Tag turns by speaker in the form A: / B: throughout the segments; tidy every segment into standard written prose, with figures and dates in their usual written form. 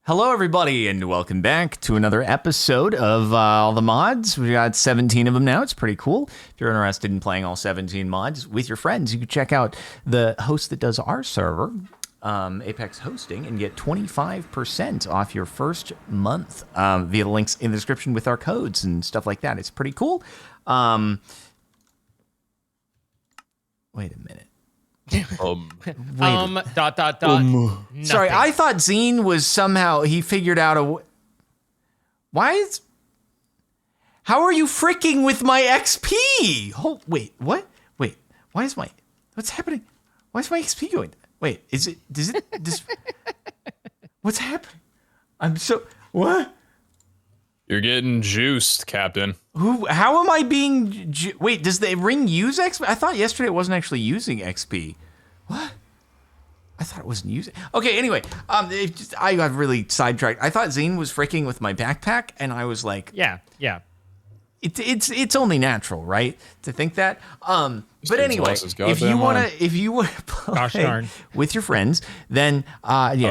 A: Hello, everybody, and welcome back to another episode of All the Mods. We got 17 of them now. It's pretty cool. If you're interested in playing all 17 mods with your friends, you can check out the host that does our server, Apex Hosting, and get 25% off your first month via the links in the description with our codes and stuff like that. It's pretty cool. Wait a minute.
B: Nothing.
A: Sorry, I thought Zine was somehow, he figured out how are you fricking with my XP? Wait, what? Wait, what's happening? Why is my XP going? Wait, what's happening? What?
C: You're getting juiced, Captain.
A: How am I being, wait, does the ring use XP? I thought yesterday it wasn't actually using XP. What? I thought it wasn't using. Okay, anyway, I got really sidetracked. I thought Zine was freaking with my backpack, and I was like,
B: Yeah.
A: It's only natural, right, to think that. But anyway, if you wanna play with your friends, then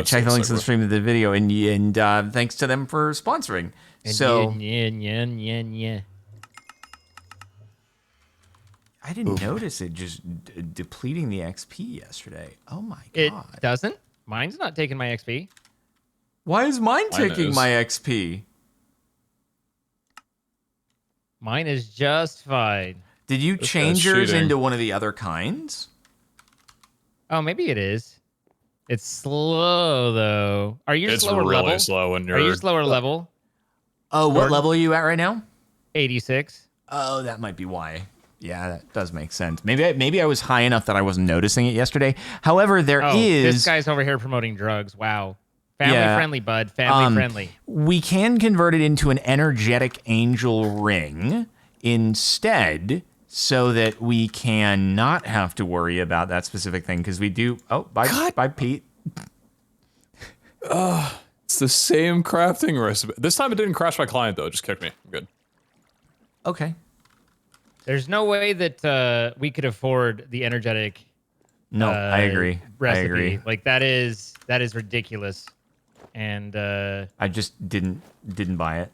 A: check the links in the stream of the video, and thanks to them for sponsoring.
B: Yeah.
A: I didn't notice it just depleting the XP yesterday. Oh my god!
B: It doesn't. Mine's not taking my XP.
A: Why is mine taking my XP?
B: Mine is just fine.
A: Did you change yours into one of the other kinds?
B: Oh, maybe it is. It's slow though. Are you slower
C: really
B: level?
C: Slow when you're.
B: Are you slower level?
A: Oh, what level are you at right now?
B: 86.
A: Oh, that might be why. Yeah, that does make sense. Maybe I was high enough that I wasn't noticing it yesterday. However,
B: this guy's over here promoting drugs. Wow. Family friendly, bud. Family friendly.
A: We can convert it into an energetic angel ring instead, so that we can not have to worry about that specific thing, because we do. Oh, bye, Pete.
C: It's the same crafting recipe. This time it didn't crash my client though. It just kicked me. I'm good.
A: Okay.
B: There's no way that we could afford the energetic.
A: No, I agree.
B: Recipe.
A: I agree.
B: Like that is ridiculous. And
A: I just didn't buy it.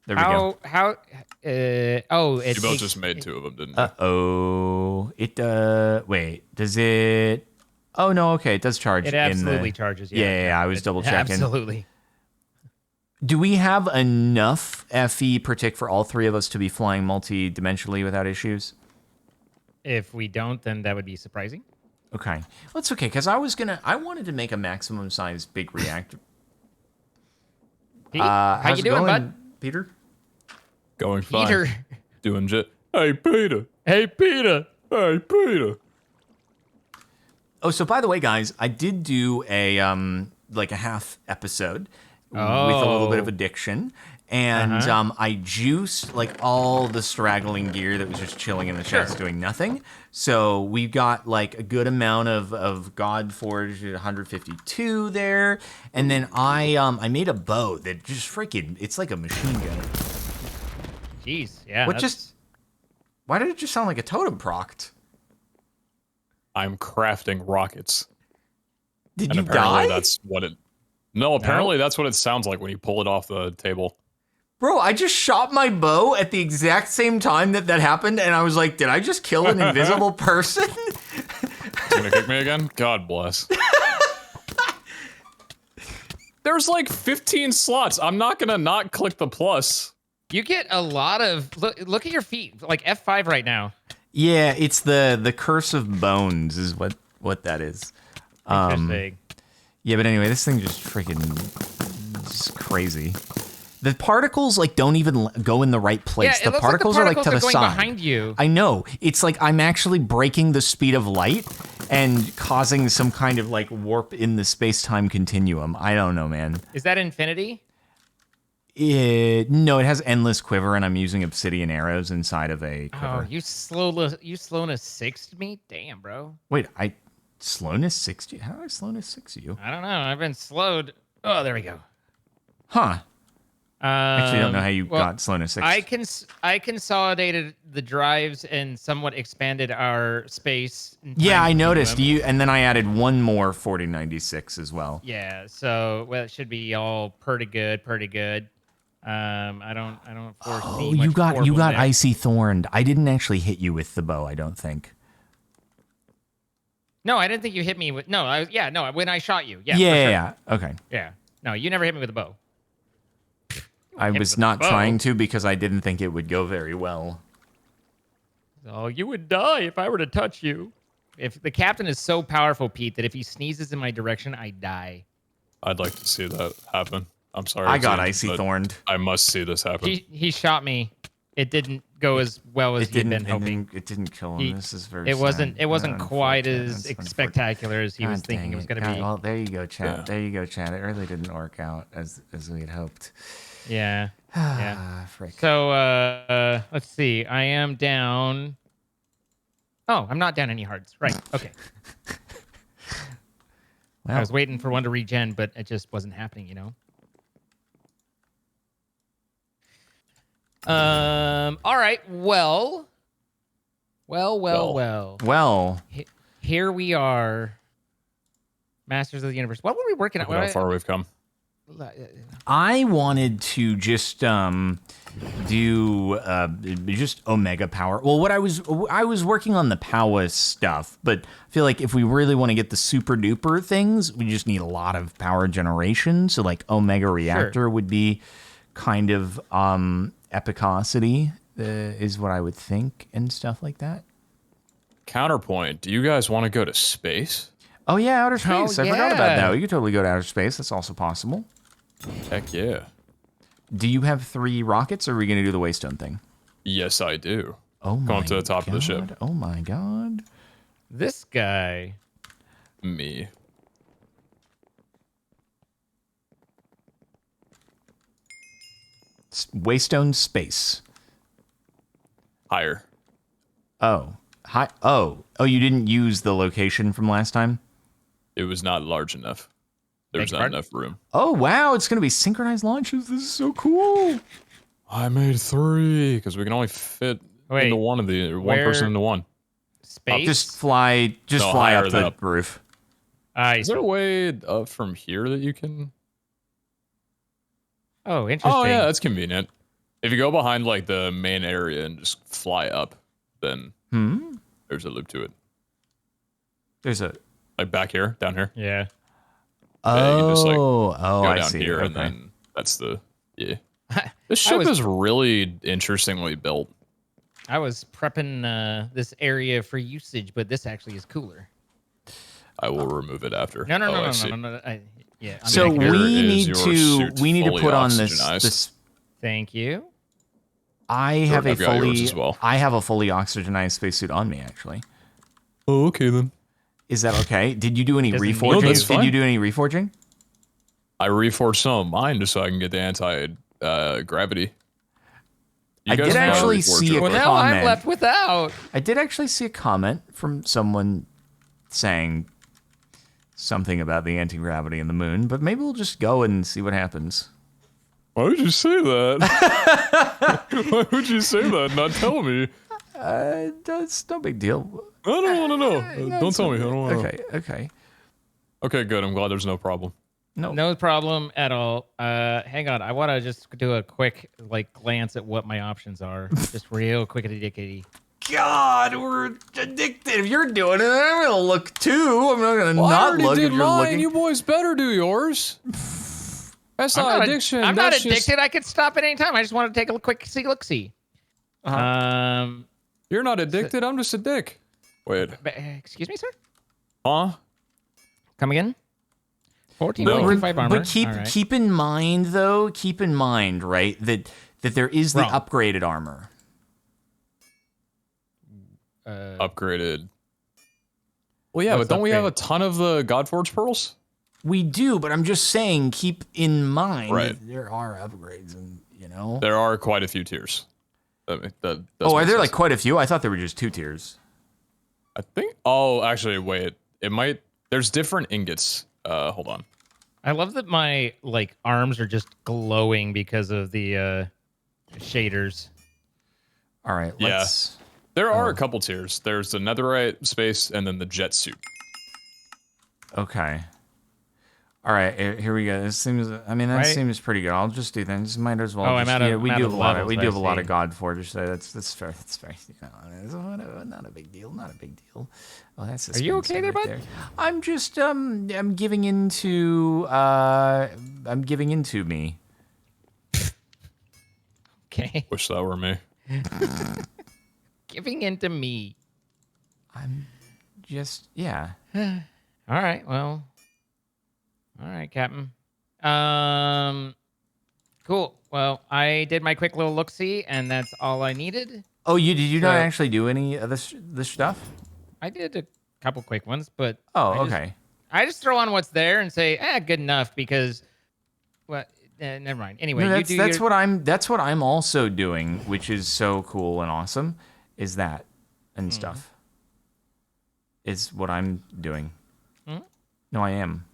A: There we go.
C: You both just made two of them, didn't you?
A: Wait, does it? Oh no, okay, it does charge.
B: It absolutely charges.
A: Yeah, I was double checking.
B: Absolutely.
A: Do we have enough FE per tick for all three of us to be flying multi-dimensionally without issues?
B: If we don't, then that would be surprising.
A: Okay. Well, it's okay, because I wanted to make a maximum size big reactor.
B: Pete, how you doing, bud?
A: Peter?
C: Going fine.
B: Peter.
C: Doing jet. Hey, Peter.
B: Hey, Peter.
C: Hey, Peter.
A: Oh, so by the way, guys, I did do a half episode with a little bit of addiction. And I juiced like all the straggling gear that was just chilling in the chest doing nothing. So we've got like a good amount of Godforge at 152 there. And then I made a bow that just freaking, it's like a machine gun.
B: Jeez, yeah.
A: Why did it just sound like a totem procced?
C: I'm crafting rockets.
A: Did you
C: apparently
A: die?
C: That's what it. No, apparently that's what it sounds like when you pull it off the table.
A: Bro, I just shot my bow at the exact same time that happened, and I was like, did I just kill an invisible person?
C: You gonna kick me again? God bless. There's like 15 slots. I'm not gonna not click the plus.
B: You get a lot of look at your feet, like F5 right now.
A: Yeah, it's the curse of bones is what that is.
B: Interesting.
A: Yeah, but anyway, this thing just freaking just crazy. The particles like don't even go in the right place.
B: Yeah,
A: the particles are like to the
B: going
A: side.
B: behind you.
A: I know. It's like I'm actually breaking the speed of light and causing some kind of like warp in the space-time continuum. I don't know, man.
B: Is that infinity?
A: No, it has endless quiver, and I'm using obsidian arrows inside of a quiver.
B: Oh, you slowness sixed me? Damn, bro.
A: Wait, slowness 60? How did I slowness 6 you?
B: I don't know. I've been slowed. Oh, there we go.
A: Huh. Actually, I don't know how you got slowness 6.
B: I consolidated the drives and somewhat expanded our space.
A: Yeah, I noticed you, and then I added one more 4096 as well.
B: Yeah, so it should be all pretty good. I don't foresee.
A: Oh,
B: much
A: you got
B: problem there.
A: icy thorned. I didn't actually hit you with the bow. I don't think.
B: No, I didn't think you hit me with. No, when I shot you. Yeah.
A: Yeah. Okay.
B: Yeah. No, you never hit me with a bow.
A: I was not trying to because I didn't think it would go very well.
B: Oh, you would die if I were to touch you. If the captain is so powerful, Pete, that if he sneezes in my direction, I die.
C: I'd like to see that happen. I'm sorry.
A: I got
C: Zane,
A: icy
C: but
A: thorned.
C: I must see this happen.
B: He shot me. It didn't go as well as he'd been hoping.
A: It didn't kill him. This is very.
B: It wasn't
A: sad.
B: quite
A: Unfortunate.
B: as
A: That's
B: spectacular as he was
A: God
B: thinking
A: dang
B: it was going to
A: God,
B: be.
A: Well, there you go, Chad.
C: Yeah.
A: There you go, Chad. It really didn't work out as we had hoped.
B: Yeah. Yeah.
A: Frick.
B: So let's see. I am down. Oh, I'm not down any hearts. Right. Okay.
A: Well,
B: I was waiting for one to regen, but it just wasn't happening, you know. All right. Well. Here we are. Masters of the Universe. What were we working on?
C: Look at how far we've come.
A: I wanted to just do just Omega power. Well, what I was working on the Powa stuff, but I feel like if we really want to get the super duper things, we just need a lot of power generation. So like Omega Reactor would be kind of epicosity is what I would think and stuff like that.
C: Counterpoint. Do you guys want to go to space?
A: Oh yeah, outer space. I forgot about
B: yeah.
A: that. We could totally go to outer space. That's also possible.
C: Heck yeah.
A: Do you have 3 rockets, or are we going to do the Waystone thing?
C: Yes, I do.
A: Oh my
C: Go up to the top of the ship.
A: Oh my god.
B: This guy.
C: Me.
A: Waystone space.
C: Higher.
A: Oh. Hi. Oh, you didn't use the location from last time?
C: It was not large enough. There was
B: Beg
C: not
B: pardon?
C: enough room.
A: Oh, wow. It's going to be synchronized launches. This is so cool.
C: I made 3 because we can only fit
B: Wait,
C: into one of the one
B: where-
C: person into one.
B: Space.
A: Just fly
C: No,
A: fly
C: higher
A: up
C: than
A: the
C: up.
A: roof.
C: Is there a way up from here that you can?
B: Oh, interesting.
C: Oh yeah, that's convenient. If you go behind like the main area and just fly up, then there's a loop to it.
A: There's a.
C: Like back here, down here.
B: Yeah.
C: Yeah, you can just, like,
A: Go
C: Go
A: I
C: down
A: see.
C: here,
A: Okay.
C: and then that's the This ship
B: was-
C: is really interestingly built.
B: I was prepping this area for usage, but this actually is cooler.
C: I will remove it after.
B: No.
C: Oh, I see.
B: Yeah. I'm
A: So
B: back
C: Here
B: here.
A: we
C: is
A: need
C: your
A: to
C: suit fully
A: put on this.
C: oxygenized.
B: Thank you.
A: I have a
C: I've got yours
A: fully.
C: as well.
A: I have a fully oxygenized spacesuit on me. Actually,
C: Oh, okay then.
A: is that okay? Did you do any
B: Doesn't need
A: reforging?
B: to.
C: that's
A: Did
C: fine.
A: you do any reforging?
C: I reforged some of mine just so I can get the anti-gravity.
A: I did actually see a
B: Well, now I'm
A: comment.
B: left without.
A: I did actually see a comment from someone saying something about the anti-gravity in the moon, but maybe we'll just go and see what happens.
C: Why would you say that? Why would you say that? Not tell me.
A: It's no big deal.
C: I don't want to know. Don't tell me. I don't want to know.
A: Okay.
C: Okay, good. I'm glad there's no problem.
B: No problem at all. Hang on. I want to just do a quick glance at what my options are. Just real quick dickety.
A: God, we're addicted. If you're doing it, I'm gonna look too. I'm not gonna
C: Well, I
A: not
C: already
A: look
C: did
A: if you're
C: mine.
A: looking.
C: You boys better do yours. That's not addiction.
B: I'm not
C: That's
B: addicted. I can stop at any time. I just want to take a quick look-see.
C: You're not addicted. I'm just a dick. Wait.
B: Excuse me, sir?
C: Huh?
B: Come again? 14.25
A: But
B: armor.
A: keep
B: All right.
A: keep in mind though, right, that there is the
B: Wrong.
A: upgraded armor.
C: Upgraded. Well, yeah,
B: What's
C: but don't we have a
B: upgraded?
C: ton of the Godforge pearls?
A: We do, but I'm just saying, keep in mind
C: Right.
A: that there are upgrades, and you know.
C: There are quite a few tiers. That does
A: Oh, are
C: make
A: there
C: sense.
A: like quite a few? I thought there were just 2 tiers.
C: I think. Oh, actually, wait. It might. There's different ingots. Hold on.
B: I love that my like arms are just glowing because of the shaders.
A: All right,
C: Yeah.
A: let's.
C: There are a couple tiers. There's the netherite space and then the jet suit.
A: Okay. All right, here we go. This seems. I mean, that
B: Right?
A: seems pretty good. I'll just do things. Might as well.
B: Oh, I'm
A: just,
B: out of-
A: yeah, we
B: I'm out
A: do
B: of
A: have a lot.
B: levels,
A: We
B: I
A: do have a lot of
B: see.
A: God Forge. So that's fair. That's fair. You know, it's not a big deal. Not a big deal. Oh, that's. A
B: Are you
A: spin
B: okay
A: set
B: there,
A: right
B: bud?
A: I'm just I'm giving into I'm giving into me.
B: Okay.
C: Wish that were me.
B: Giving in to me.
A: I'm just yeah.
B: All right. Well. All right, Captain. Cool. Well, I did my quick little look-see, and that's all I needed.
A: Oh, did you not
B: So-
A: actually do any of this stuff?
B: I did a couple quick ones, but
A: Oh,
B: I just-
A: okay.
B: I just throw on what's there and say, good enough, because, well, never mind. Anyway,
A: No,
B: you do
A: that's
B: your,
A: what I'm also doing, which is so cool and awesome, is that and stuff. Is what I'm doing. No, I am.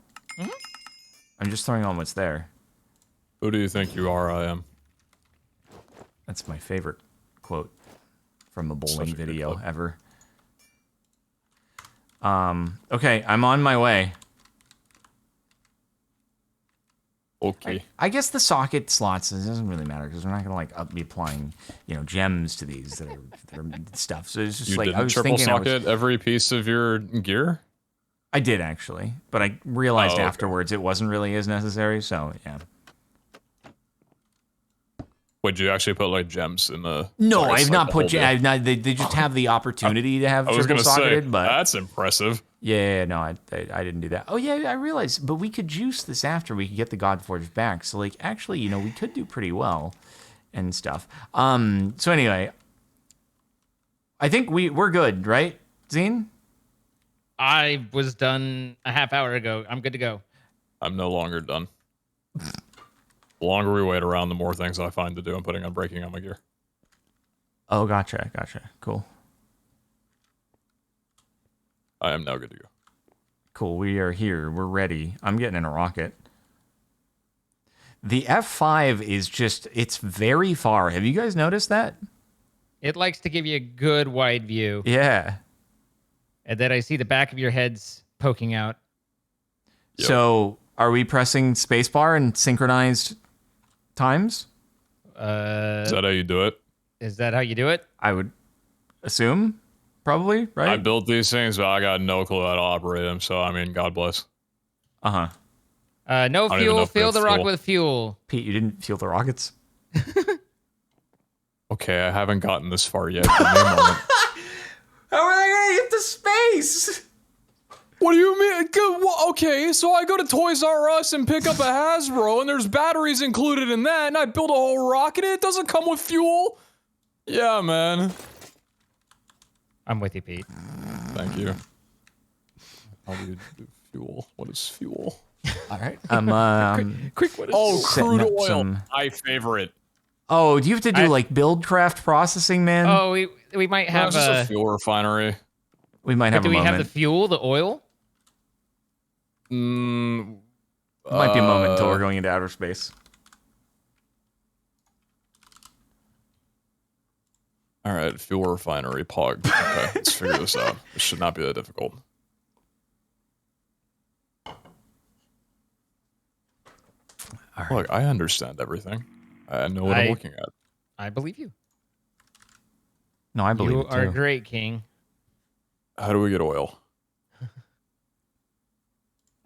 A: I'm just throwing on what's there.
C: Who do you think you are? I am.
A: That's my favorite quote from a bowling
C: Such a good
A: video
C: quote.
A: ever. Okay, I'm on my way.
C: Okay.
A: I guess the socket slots, it doesn't really matter because we're not gonna like be applying, gems to these that are stuff. So it's just
C: You
A: like I
C: didn't
A: was
C: triple
A: thinking.
C: socket every piece of your gear?
A: I did actually, but I realized
C: Oh, okay.
A: afterwards it wasn't really as necessary. So yeah.
C: Wait, did you actually put like gems in the?
A: No,
C: sockets,
A: I've
C: like,
A: not
C: the
A: put.
C: whole deal?
A: I've not. They just have the opportunity to have
C: I was
A: triple
C: gonna say
A: socketed, but
C: that's impressive.
A: yeah, no, I didn't do that. Oh yeah, I realized, but we could juice this after we could get the Godforge back. So like, actually, we could do pretty well, and stuff. So anyway, I think we're good, right, Zine?
B: I was done a half hour ago. I'm good to go.
C: I'm no longer done. The longer we wait around, the more things I find to do. I'm putting on breaking on my gear.
A: Oh, gotcha. Cool.
C: I am now good to go.
A: Cool. We are here. We're ready. I'm getting in a rocket. The F5 is it's very far. Have you guys noticed that?
B: It likes to give you a good wide view.
A: Yeah.
B: And then I see the back of your heads poking out.
C: Yep.
A: So are we pressing spacebar in synchronized times?
C: Is that how you do it?
B: Is that how you do it?
A: I would assume, probably,
C: I
A: right?
C: built these things, but I got no clue how to operate them. So I mean, God bless.
A: Uh-huh.
B: No
C: don't even know
B: fuel.
C: if we
B: Fill
C: have
B: the rock
C: fuel.
B: with fuel.
A: Pete, you didn't feel the rockets?
C: Okay, I haven't gotten this far yet. Give me a moment.
A: How are they gonna get to space?
C: What do you mean? Okay, so I go to Toys R Us and pick up a Hasbro, and there's batteries included in that, and I build a whole rocket, and it doesn't come with fuel? Yeah, man.
B: I'm with you, Pete.
C: Thank you. How do you do fuel? What is fuel?
A: All right. I'm
B: Quick, what is
C: Oh,
A: setting
C: crude
A: up
C: oil.
A: some-
C: My favorite.
A: Oh, do you have to do
B: I-
A: like build craft processing, man?
B: Oh, we might
C: No,
B: have
C: it's just a fuel refinery.
A: We might have
B: do
A: a
B: we
A: moment.
B: have the fuel, the oil?
A: It might be a moment until we're going into outer space.
C: All right, fuel refinery, POG. Okay, let's figure this out. This should not be that difficult.
A: All right.
C: Look, I understand everything. I know what I'm
B: I-
C: looking at.
B: I believe you.
A: No, I believe
B: You
A: it
B: are
A: too.
B: great, King.
C: How do we get oil?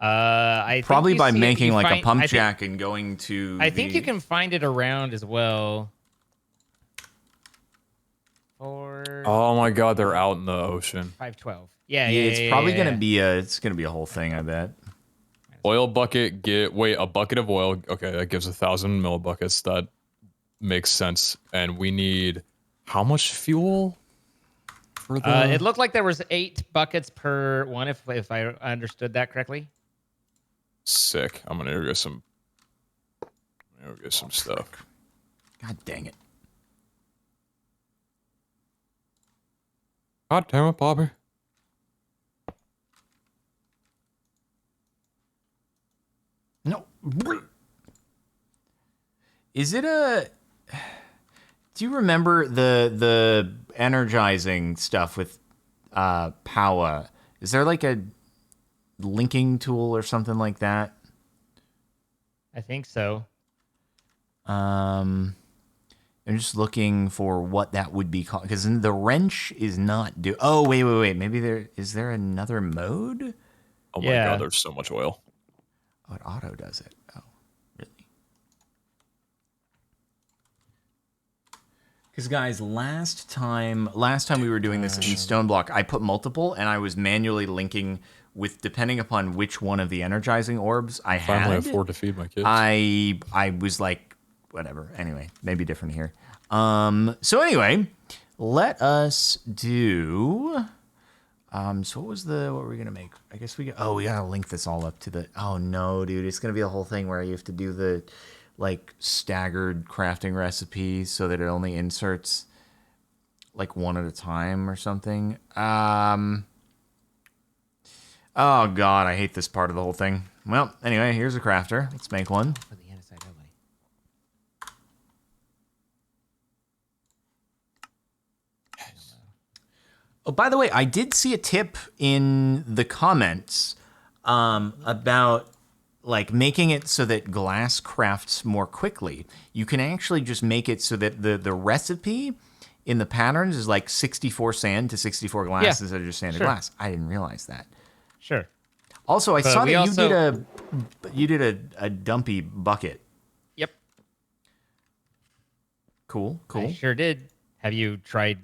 B: I think
A: Probably
B: you
A: by
B: see it-
A: making
B: you
A: like a
B: find-
A: pump
B: I think-
A: jack and going to.
B: I think you can find it around as well. Or
C: Oh my god, they're out in the ocean.
B: 512. Yeah,
A: Yeah,
B: yeah.
A: it's
B: yeah,
A: probably
B: yeah,
A: gonna be a whole thing. I bet.
C: Oil bucket, a bucket of oil. Okay, that gives 1,000 millibuckets. That makes sense. And we need how much fuel? For the...
B: It looked like there was 8 buckets per one, if I understood that correctly.
C: Sick. I'm gonna go get some. Go get some stuff.
A: God dang it!
C: God damn it, Bobby.
A: No. Is it a... Do you remember the energizing stuff with Powa? Is there like a linking tool or something like that?
B: I think so.
A: I'm just looking for what that would be called, because the wrench is not do. Oh, wait. Maybe there another mode?
C: Oh my
B: Yeah.
C: god, there's so much oil.
A: Oh, it auto does it. Oh, really? Because guys, last time we were doing this in Stoneblock, I put multiple, and I was manually linking with, depending upon which one of the energizing orbs I had.
C: Finally afford to feed my kids.
A: I was like, whatever. Anyway, maybe different here. So anyway, let us do. So what were we gonna make? I guess we gotta link this all up to the. Oh no, dude, it's gonna be a whole thing where you have to do the, like, staggered crafting recipe so that it only inserts like one at a time or something. Oh god, I hate this part of the whole thing. Well, anyway, here's a crafter. Let's make one.
B: For the andesite overlay.
A: Oh, by the way, I did see a tip in the comments about, like, making it so that glass crafts more quickly. You can actually just make it so that the recipe in the patterns is like 64 sand to 64 glass instead of just sanded glass. I didn't realize that.
B: Sure.
A: Also, I
B: But
A: saw
B: we
A: that
B: also-
A: you did a dumpy bucket.
B: Yep.
A: Cool.
B: I sure did. Have you tried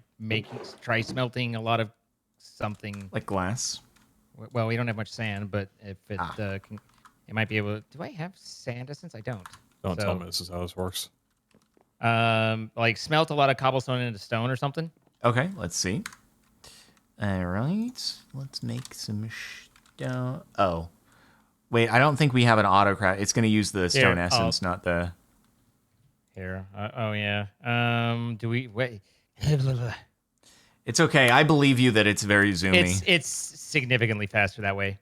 B: smelting a lot of something?
A: Like glass.
B: Well, we don't have much sand, but if it it might be able. Do I have sand essence? I don't.
C: Don't tell me this is how this works.
B: Like smelt a lot of cobblestone into stone or something.
A: Okay, let's see. All right, let's make some stone. Oh, wait, I don't think we have an auto craft. It's going to use the stone essence, not the.
B: Here. Oh yeah. Do we wait?
A: It's okay. I believe you that it's very zoomy.
B: It's significantly faster that way.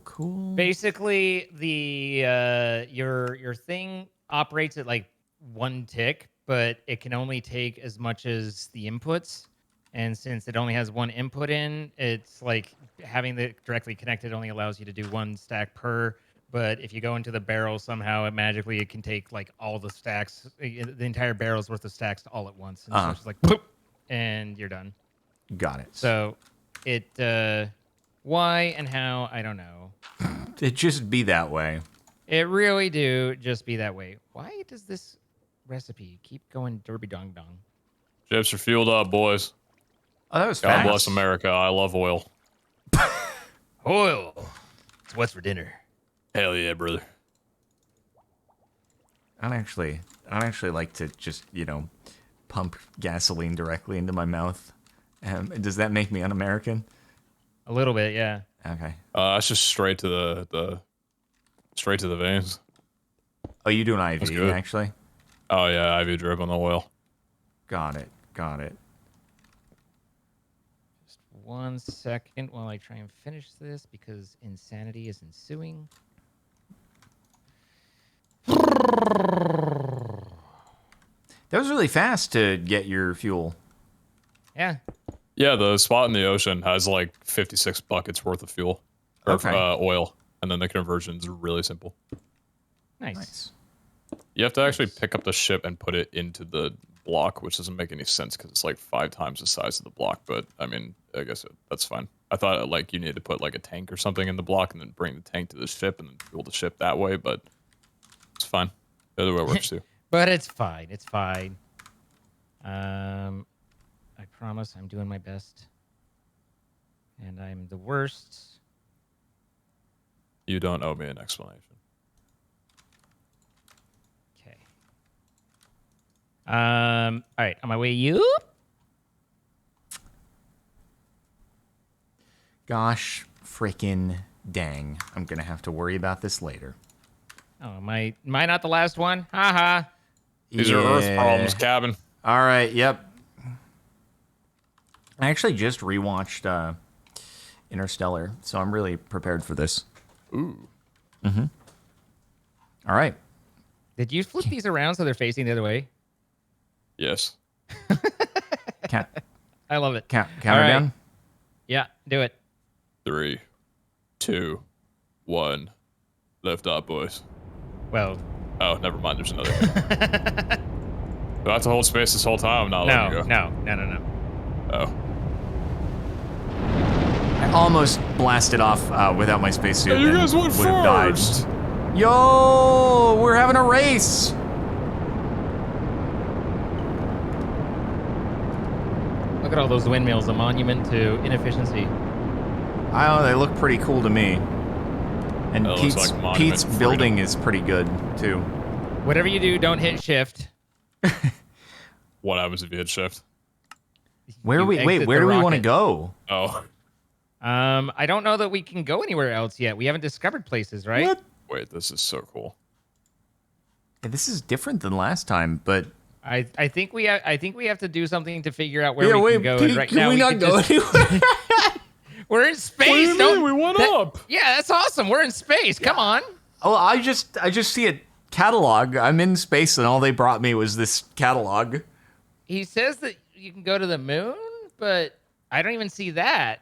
A: Cool.
B: Basically, the your thing operates at like 1 tick, but it can only take as much as the inputs. And since it only has 1 input in, it's like having it directly connected only allows you to do 1 stack per. But if you go into the barrel somehow, it can take like all the stacks, the entire barrel's worth of stacks all at once. And so it's just like, boop, and you're done.
A: Got it.
B: So it, why and how, I don't know.
A: It just be that way.
B: It really do just be that way. Why does this recipe keep going derby dong dong?
C: Ships are fueled up, boys.
A: Oh, that was
C: God
A: fast.
C: bless America. I love oil.
B: Oil. It's what's for dinner.
C: Hell yeah, brother.
A: I'd actually like to just, pump gasoline directly into my mouth. Does that make me un-American?
B: A little bit, yeah.
A: Okay.
C: That's just straight to the veins.
A: Oh, you do an
C: That's
A: IV,
C: good.
A: actually?
C: Oh yeah, IV drip on the oil.
A: Got it.
B: Just 1 second while I try and finish this because insanity is ensuing.
A: That was really fast to get your fuel.
B: Yeah.
C: Yeah, the spot in the ocean has like 56 buckets worth of fuel or
A: Okay.
C: oil, and then the conversion's really simple.
B: Nice.
C: You have to actually pick up the ship and put it into the block, which doesn't make any sense because it's like 5 times the size of the block. But I mean, I guess that's fine. I thought like you needed to put like a tank or something in the block and then bring the tank to the ship and then fuel the ship that way. But it's fine. The other way works too.
B: But it's fine. It's fine. I promise I'm doing my best. And I'm the worst.
C: You don't owe me an explanation.
B: Okay. All right. On my way, you?
A: Gosh freaking dang. I'm going to have to worry about this later.
B: Oh, am I not the last one? Haha.
C: These are Earth problems, cabin.
A: All right, yep. I actually just rewatched Interstellar, so I'm really prepared for this.
C: Ooh.
A: All right.
B: Did you flip these around so they're facing the other way?
C: Yes.
A: Count,
B: I love it.
A: counter
B: All right.
A: down.
B: Yeah, do it.
C: 3, 2, 1. Lift up, boys.
B: Well,
C: Oh, never mind. There's another. Do I have to hold space this whole time? I'm not letting you go.
B: no.
C: Oh.
A: I almost blasted off without my spacesuit.
C: Hey, you
A: and
C: guys went
A: would have died.
C: first.
A: Yo, we're having a race.
B: Look at all those windmills, a monument to inefficiency.
A: I don't know, they look pretty cool to me. And
C: That looks
A: Pete's,
C: like a monument
A: Pete's
C: to freedom.
A: building is pretty good, too.
B: Whatever you do, don't hit shift.
C: What happens if you hit shift?
A: Where
B: You
A: where
B: exit
A: do
B: the
A: we want to
B: rocket.
A: go?
C: Oh.
B: I don't know that we can go anywhere else yet. We haven't discovered places, right?
A: What?
C: Wait, this is so cool.
A: Hey, this is different than last time, but
B: I think we have to do something to figure out where we can go. And right
A: can
B: now
A: we not
B: can
A: go
B: just-
A: anywhere?
B: We're in space.
C: What do you
B: don't
C: mean? We went up.
B: Yeah, that's awesome. We're in space. Come on.
A: Oh, I just see a catalog. I'm in space, and all they brought me was this catalog.
B: He says that you can go to the moon, but I don't even see that.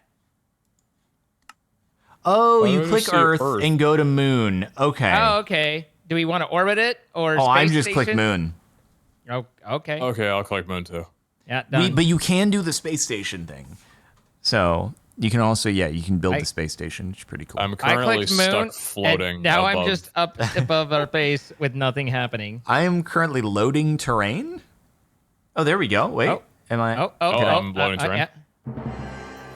A: Oh,
C: Why
A: you
C: don't I
A: click
C: see
A: Earth,
C: Earth?
A: and go to Moon. Okay.
B: Oh, okay. Do we want to orbit it or?
A: Oh, I
B: space
A: just click
B: station?
A: Moon.
B: Oh, okay.
C: Okay, I'll click moon too.
B: Yeah, done.
A: But you can do the space station thing. So you can also, you can build
B: I-
A: the space station. It's pretty cool.
C: I'm
B: I
C: currently
B: clicked moon,
C: stuck floating.
B: and now
C: above.
B: I'm just up above our base with nothing happening.
A: I am currently loading terrain. Oh, there we go. Wait.
B: Oh.
A: Am I?
B: Oh,
C: I'm loading terrain.
B: yeah.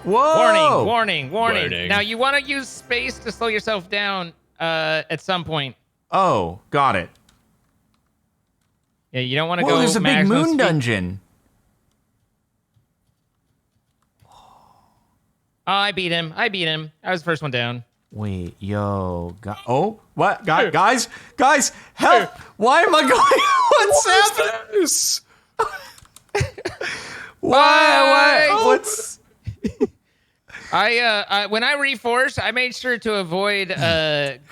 A: Whoa!
B: Warning.
C: Waiting.
B: Now you want to use space to slow yourself down at some point.
A: Oh, got it.
B: Yeah, you don't want to
A: Whoa,
B: go.
A: there's a big
B: maximum
A: moon
B: speed.
A: dungeon.
B: Oh, I beat him. I was the first one down.
A: Wait, yo. Oh, what? Guys, help! Why am I going? What's happening?
C: This?
A: Why?
B: Bye.
A: What's?
B: I when I reforced, I made sure to avoid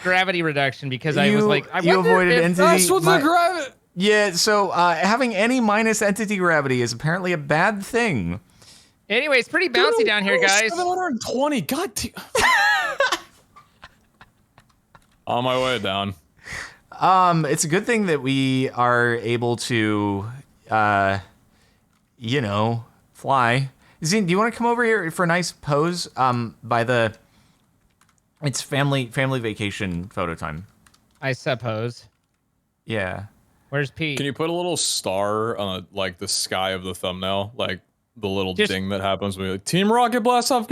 B: gravity reduction because I was like, I
A: you
B: wonder
A: avoided
B: if
A: entity.
C: That's what the gravity.
A: Yeah, so having any minus entity gravity is apparently a bad thing.
B: Anyway, it's pretty bouncy down here, guys.
C: 720. God damn. On my way down.
A: It's a good thing that we are able to, fly. Zine, do you want to come over here for a nice pose? By the, it's family vacation photo time.
B: I suppose.
A: Yeah.
B: Where's Pete?
C: Can you put a little star on like the sky of the thumbnail, like the little
B: Just-
C: ding that happens when like, Team Rocket blast off,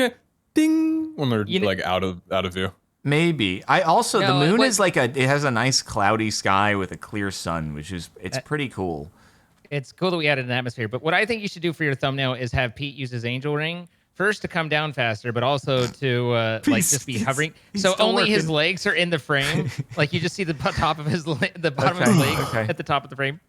C: ding when they're
B: You kn-
C: like out of view.
A: Maybe. I also the
B: No,
A: moon
B: what-
A: is like it has a nice cloudy sky with a clear sun, which is it's pretty cool.
B: It's cool that we added an atmosphere, but what I think you should do for your thumbnail is have Pete use his angel ring first to come down faster, but also to like just be hovering.
A: he's
B: So
A: still
B: only his
A: working.
B: legs are in the frame. Like you just see the top of his the bottom of his
A: Okay,
B: leg
A: okay.
B: at the top of the frame.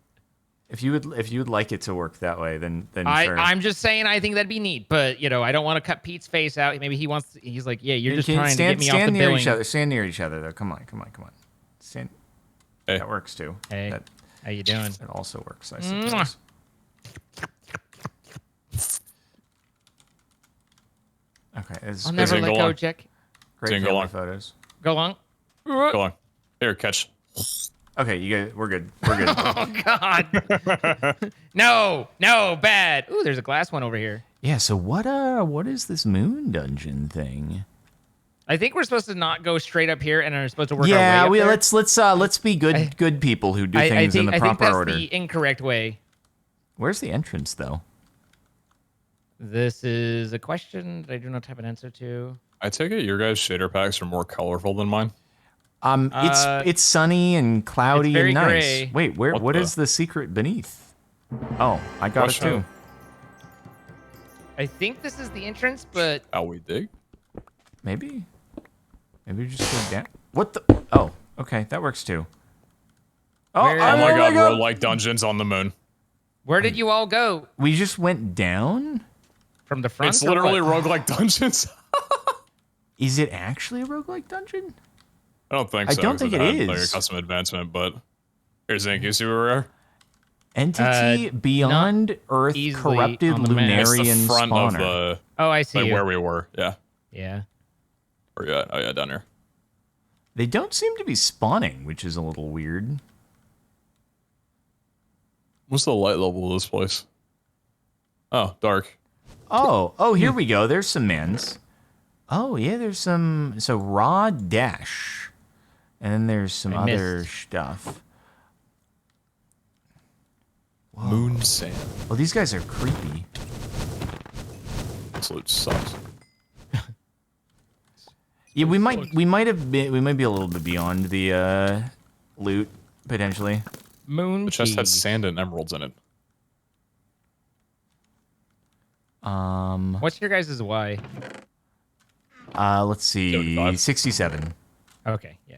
A: If you would like it to work that way, then sure.
B: I'm just saying I think that'd be neat, but I don't want to cut Pete's face out. Maybe he's like, yeah, you're
A: You
B: just
A: can
B: trying to get me off the
A: stand near
B: billing.
A: each other. Stand near each other though. Come on. Stand.
C: Hey.
A: That works too.
B: Hey,
A: That
B: how you doing?
A: also works, I
B: Mwah.
A: suppose. Okay, it's
B: I'll never
C: it
B: let
C: go
B: go,
C: on?
B: Jack.
A: great
C: Didn't go
A: family
C: long.
A: photos.
B: Go along.
C: Go on. Here, catch.
A: Okay, you guys, we're good. We're good.
B: Oh God. No, bad. Ooh, there's a glass one over here.
A: Yeah. So what is this moon dungeon thing?
B: I think we're supposed to not go straight up here and are supposed to work our way
A: Yeah,
B: up there.
A: let's be good people who do things in the
B: I think
A: proper
B: that's
A: order.
B: the incorrect way.
A: Where's the entrance though?
B: This is a question that I do not have an answer to.
C: I take it your guys' shader packs are more colorful than mine.
A: It's sunny and cloudy
B: it's very
A: and nice.
B: gray.
A: Wait,
C: What
A: what
C: the-
A: is the secret beneath? Oh, I got
C: Watch
A: it too.
C: out.
B: I think this is the entrance, but
C: How we dig?
A: Maybe we just go down. What the? Oh, okay, that works too. Oh,
B: Where-
C: Oh my god,
A: God.
C: roguelike dungeons on the moon.
B: where did you all go?
A: We just went down?
B: From the front?
C: It's
B: or
C: literally
B: what?
C: roguelike dungeons.
A: Is it actually a roguelike dungeon?
C: I don't think
A: I
C: so.
A: don't
C: 'cause
A: think
C: it
A: it
C: had, like, a
A: is.
C: custom advancement, but here's Zink. You see where we are?
A: Entity beyond Earth,
B: easily
A: corrupted
B: on the map.
C: It's the
A: Lunarian
C: front
A: spawner.
C: of the
B: Oh, I see
C: like
B: you.
C: where we were. Yeah.
B: Yeah.
C: Or yeah. Oh yeah, down here.
A: They don't seem to be spawning, which is a little weird.
C: What's the light level of this place? Oh, dark.
A: Oh, here we go. There's some mans. Oh, yeah, there's some. So, raw dash. And then there's some
B: I
A: other
B: missed.
A: stuff.
C: Moon sand.
A: Well, these guys are creepy.
C: This loot sucks.
A: Yeah, we might be a little bit beyond the loot potentially.
B: Moon
C: The chest had
B: cheese.
C: sand and emeralds in it.
B: What's your guys' Y?
A: Let's see,
C: 75.
A: 67.
B: Okay. Yeah.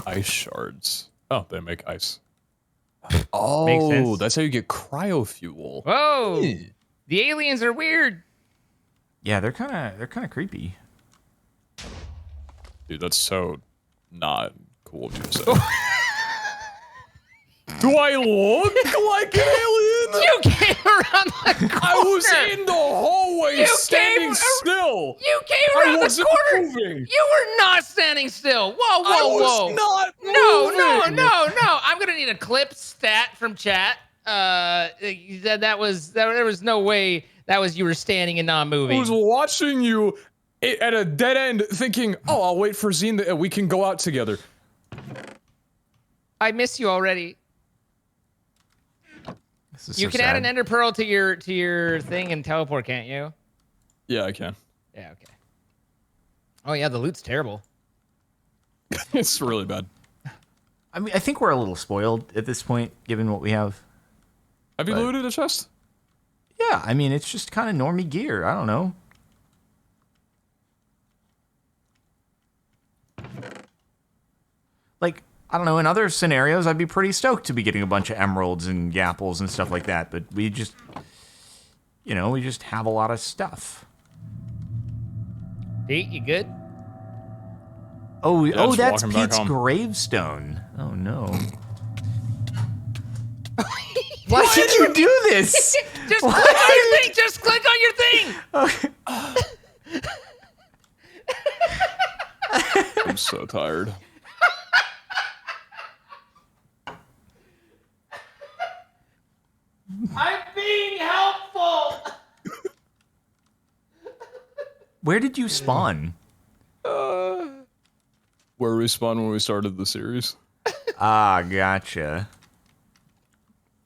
C: Ice shards. Oh, they make ice.
B: Makes
C: Oh,
B: sense.
C: that's how you get cryofuel.
B: Whoa! The aliens are weird.
A: Yeah, they're kind of creepy.
C: Dude, that's so not cool of you to say. Do I look like an alien?
B: You came around the corner.
C: I was in the hallway
B: You
C: standing
B: came
C: still.
B: You came
C: I
B: around the
C: wasn't
B: corner.
C: moving.
B: You were not standing still. Whoa,
C: I
B: whoa,
C: was
B: whoa.
C: not moving.
B: No. I'm gonna need a clip stat from chat. There was no way that was you were standing and not
C: I
B: moving.
C: was watching you at a dead end thinking, oh, I'll wait for Zine and we can go out together.
B: I miss you already.
A: This is
B: You
A: so
B: can add
A: sad.
B: an ender pearl to your thing and teleport, can't you?
C: Yeah, I can.
B: Yeah, okay. Oh yeah, the loot's terrible.
C: It's really bad.
A: I mean, I think we're a little spoiled at this point, given what we have.
C: Have you
A: But-
C: looted a chest?
A: Yeah, I mean, it's just kind of normie gear. I don't know. Like, I don't know, in other scenarios, I'd be pretty stoked to be getting a bunch of emeralds and gapples and stuff like that, but we just, we just have a lot of stuff.
B: Pete, you good?
A: Oh,
C: Yeah,
A: oh,
C: just
A: that's
C: walking back
A: Pete's
C: home.
A: gravestone. Oh, no. Why did you do this?
B: Just click on your thing. Just click on your thing.
C: I'm so tired.
B: I'm being helpful.
A: Where did you spawn?
C: Where we spawned when we started the series.
A: Ah, gotcha.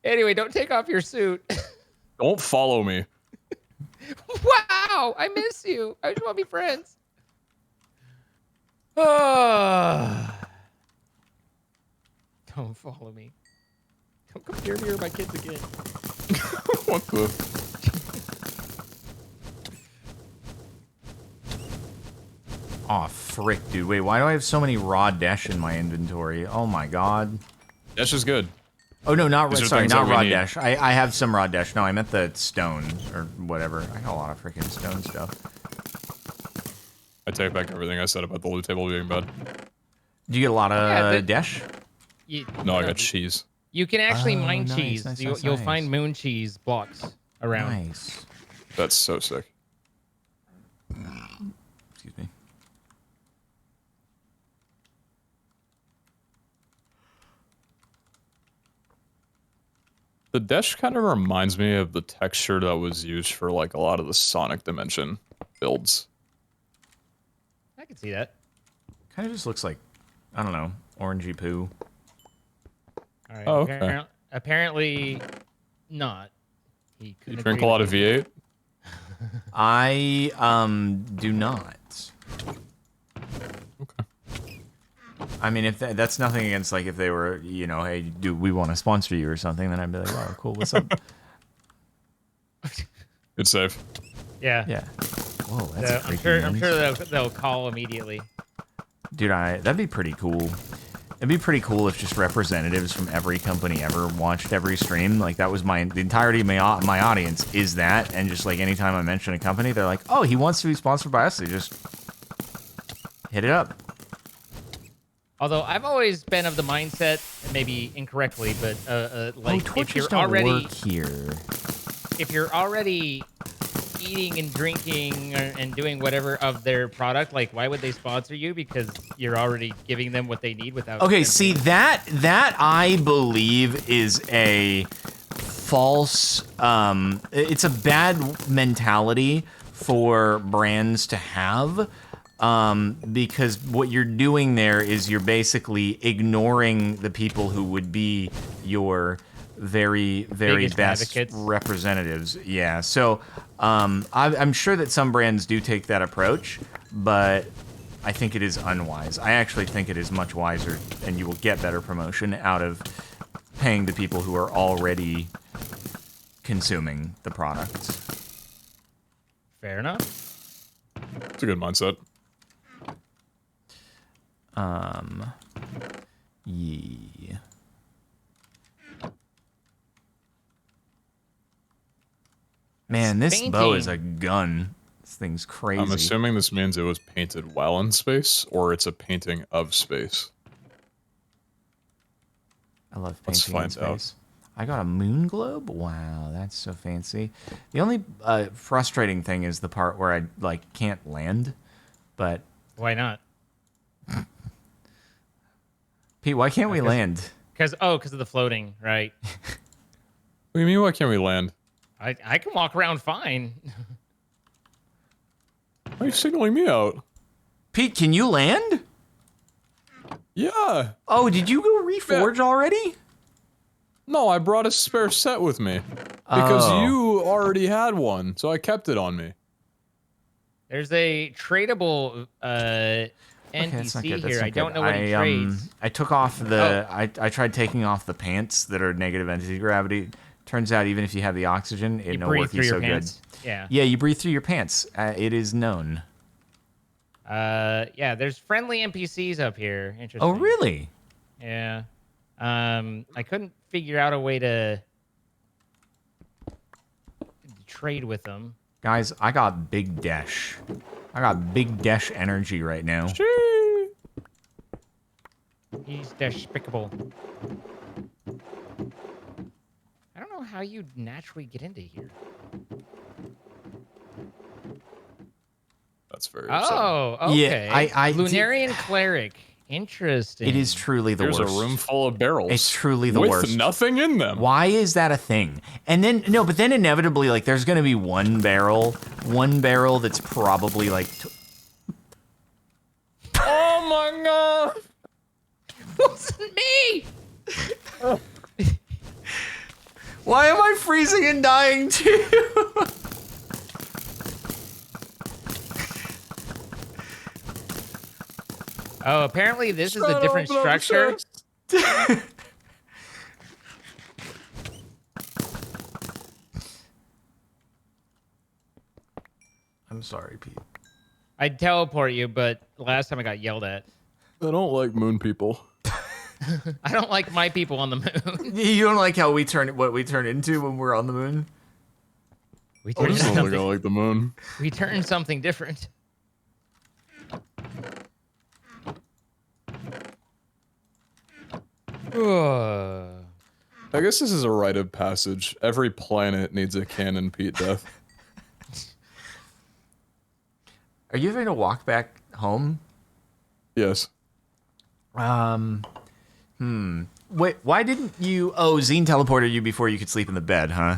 B: Anyway, don't take off your suit.
C: Don't follow me.
B: Wow, I miss you. I just want to be friends. Don't follow me. Don't come near me or my kids again.
C: What the?
A: Aw, frick, dude. Wait, why do I have so many raw dash in my inventory? Oh my god.
C: That's just good.
A: Oh no, not
C: These are
A: sorry,
C: things
A: not
C: that we
A: raw
C: need.
A: dash. I have some raw dash. No, I meant the stone or whatever. I got a lot of freaking stone stuff.
C: I take back everything I said about the loot table being bad.
A: Do you get a lot of
B: Yeah, the-
A: dash?
C: No, I got cheese.
B: You can actually
A: Oh,
B: mine
A: nice,
B: cheese.
A: nice,
B: You'll
A: nice.
B: find moon cheese blocks around.
A: Nice.
C: That's so sick.
A: Excuse me.
C: The dash kind of reminds me of the texture that was used for like a lot of the Sonic Dimension builds.
B: I can see that.
A: Kind of just looks like, I don't know, orangey poo.
B: All right.
C: Oh, okay.
B: Apparently not. He
C: You
B: couldn't
C: drink a
B: agree
C: lot
B: with
C: of
B: me.
C: V8?
A: I do not.
C: Okay.
A: I mean, if that's nothing against like if they were, hey, do we want to sponsor you or something? Then I'd be like, oh, cool, what's up?
C: Good save.
B: Yeah.
A: Yeah. Whoa, that's a
B: I'm
A: freaking
B: sure
A: lens.
B: they'll call immediately.
A: Dude, that'd be pretty cool. It'd be pretty cool if just representatives from every company ever watched every stream. Like that was the entirety of my audience is that, and just like anytime I mention a company, they're like, oh, he wants to be sponsored by us. They just Hit it up.
B: Although I've always been of the mindset, maybe incorrectly, but like if
A: torches
B: you're
A: don't
B: already
A: work here.
B: if you're already eating and drinking and doing whatever of their product, like why would they sponsor you? Because you're already giving them what they need without.
A: Okay,
B: them
A: see
B: paying.
A: that I believe is a false. It's a bad mentality for brands to have. Because what you're doing there is you're basically ignoring the people who would be your very, very
B: Biggest
A: best
B: advocates.
A: representatives. Yeah. So I'm sure that some brands do take that approach, but I think it is unwise. I actually think it is much wiser, and you will get better promotion out of paying the people who are already consuming the product.
B: Fair enough.
C: It's a good mindset.
A: Yeah. Man, this bow is a gun. This thing's crazy.
C: I'm assuming this means it was painted while in space, or it's a painting of space.
A: I love
C: Let's
A: painting in
C: find out.
A: space. I got a moon globe. Wow, that's so fancy. The only frustrating thing is the part where I can't land. But
B: Why not?
A: Pete, why can't we land?
B: Because of the floating, right?
C: What do you mean, why can't we land?
B: I can walk around fine.
C: Why are you signaling me out?
A: Pete, can you land?
C: Yeah.
A: Oh, did you go reforge already?
C: No, I brought a spare set with me. Because
A: Oh.
C: you already had one, so I kept it on me.
B: There's a tradable
A: Okay, that's not
B: NPC
A: good. That's
B: here.
A: not
B: I don't
A: good.
B: know what he trades.
A: I took off the. I tried taking off the pants that are negative entity gravity. Turns out, even if you have the oxygen, it
B: You
A: no
B: breathe
A: working
B: through
A: so
B: your pants.
A: good.
B: Yeah.
A: Yeah, you breathe through your pants. It is known.
B: Yeah. There's friendly NPCs up here. Interesting.
A: Oh, really?
B: Yeah. I couldn't figure out a way to trade with them.
A: Guys, I got big dash. I got big dash energy right now.
B: He's despicable. I don't know how you naturally get into here.
C: That's very upsetting.
B: Oh,
A: Yeah,
B: okay.
A: I did-
B: Lunarian cleric. Interesting.
A: It is truly the
C: Here's
A: worst.
C: a room full of barrels.
A: It's truly the
C: with
A: worst.
C: nothing in them.
A: Why is that a thing? And then but then inevitably, like, there's gonna be one barrel that's probably like.
C: Oh my god!
B: wasn't me.
A: Why am I freezing and dying too?
B: Oh, apparently this is a different structure.
A: I'm sorry, Pete.
B: I'd teleport you, but last time I got yelled at.
C: I don't like moon people.
B: I don't like my people on the moon.
A: You don't like how we turn what we turn into when we're on the moon?
B: We
C: I
B: turned
C: just don't think I
B: something.
C: like the moon.
B: We turned something different. Ugh.
C: I guess this is a rite of passage. Every planet needs a canon Pete death.
A: Are you ever gonna walk back home?
C: Yes.
A: Wait, why didn't you? Oh, Zine teleported you before you could sleep in the bed, huh?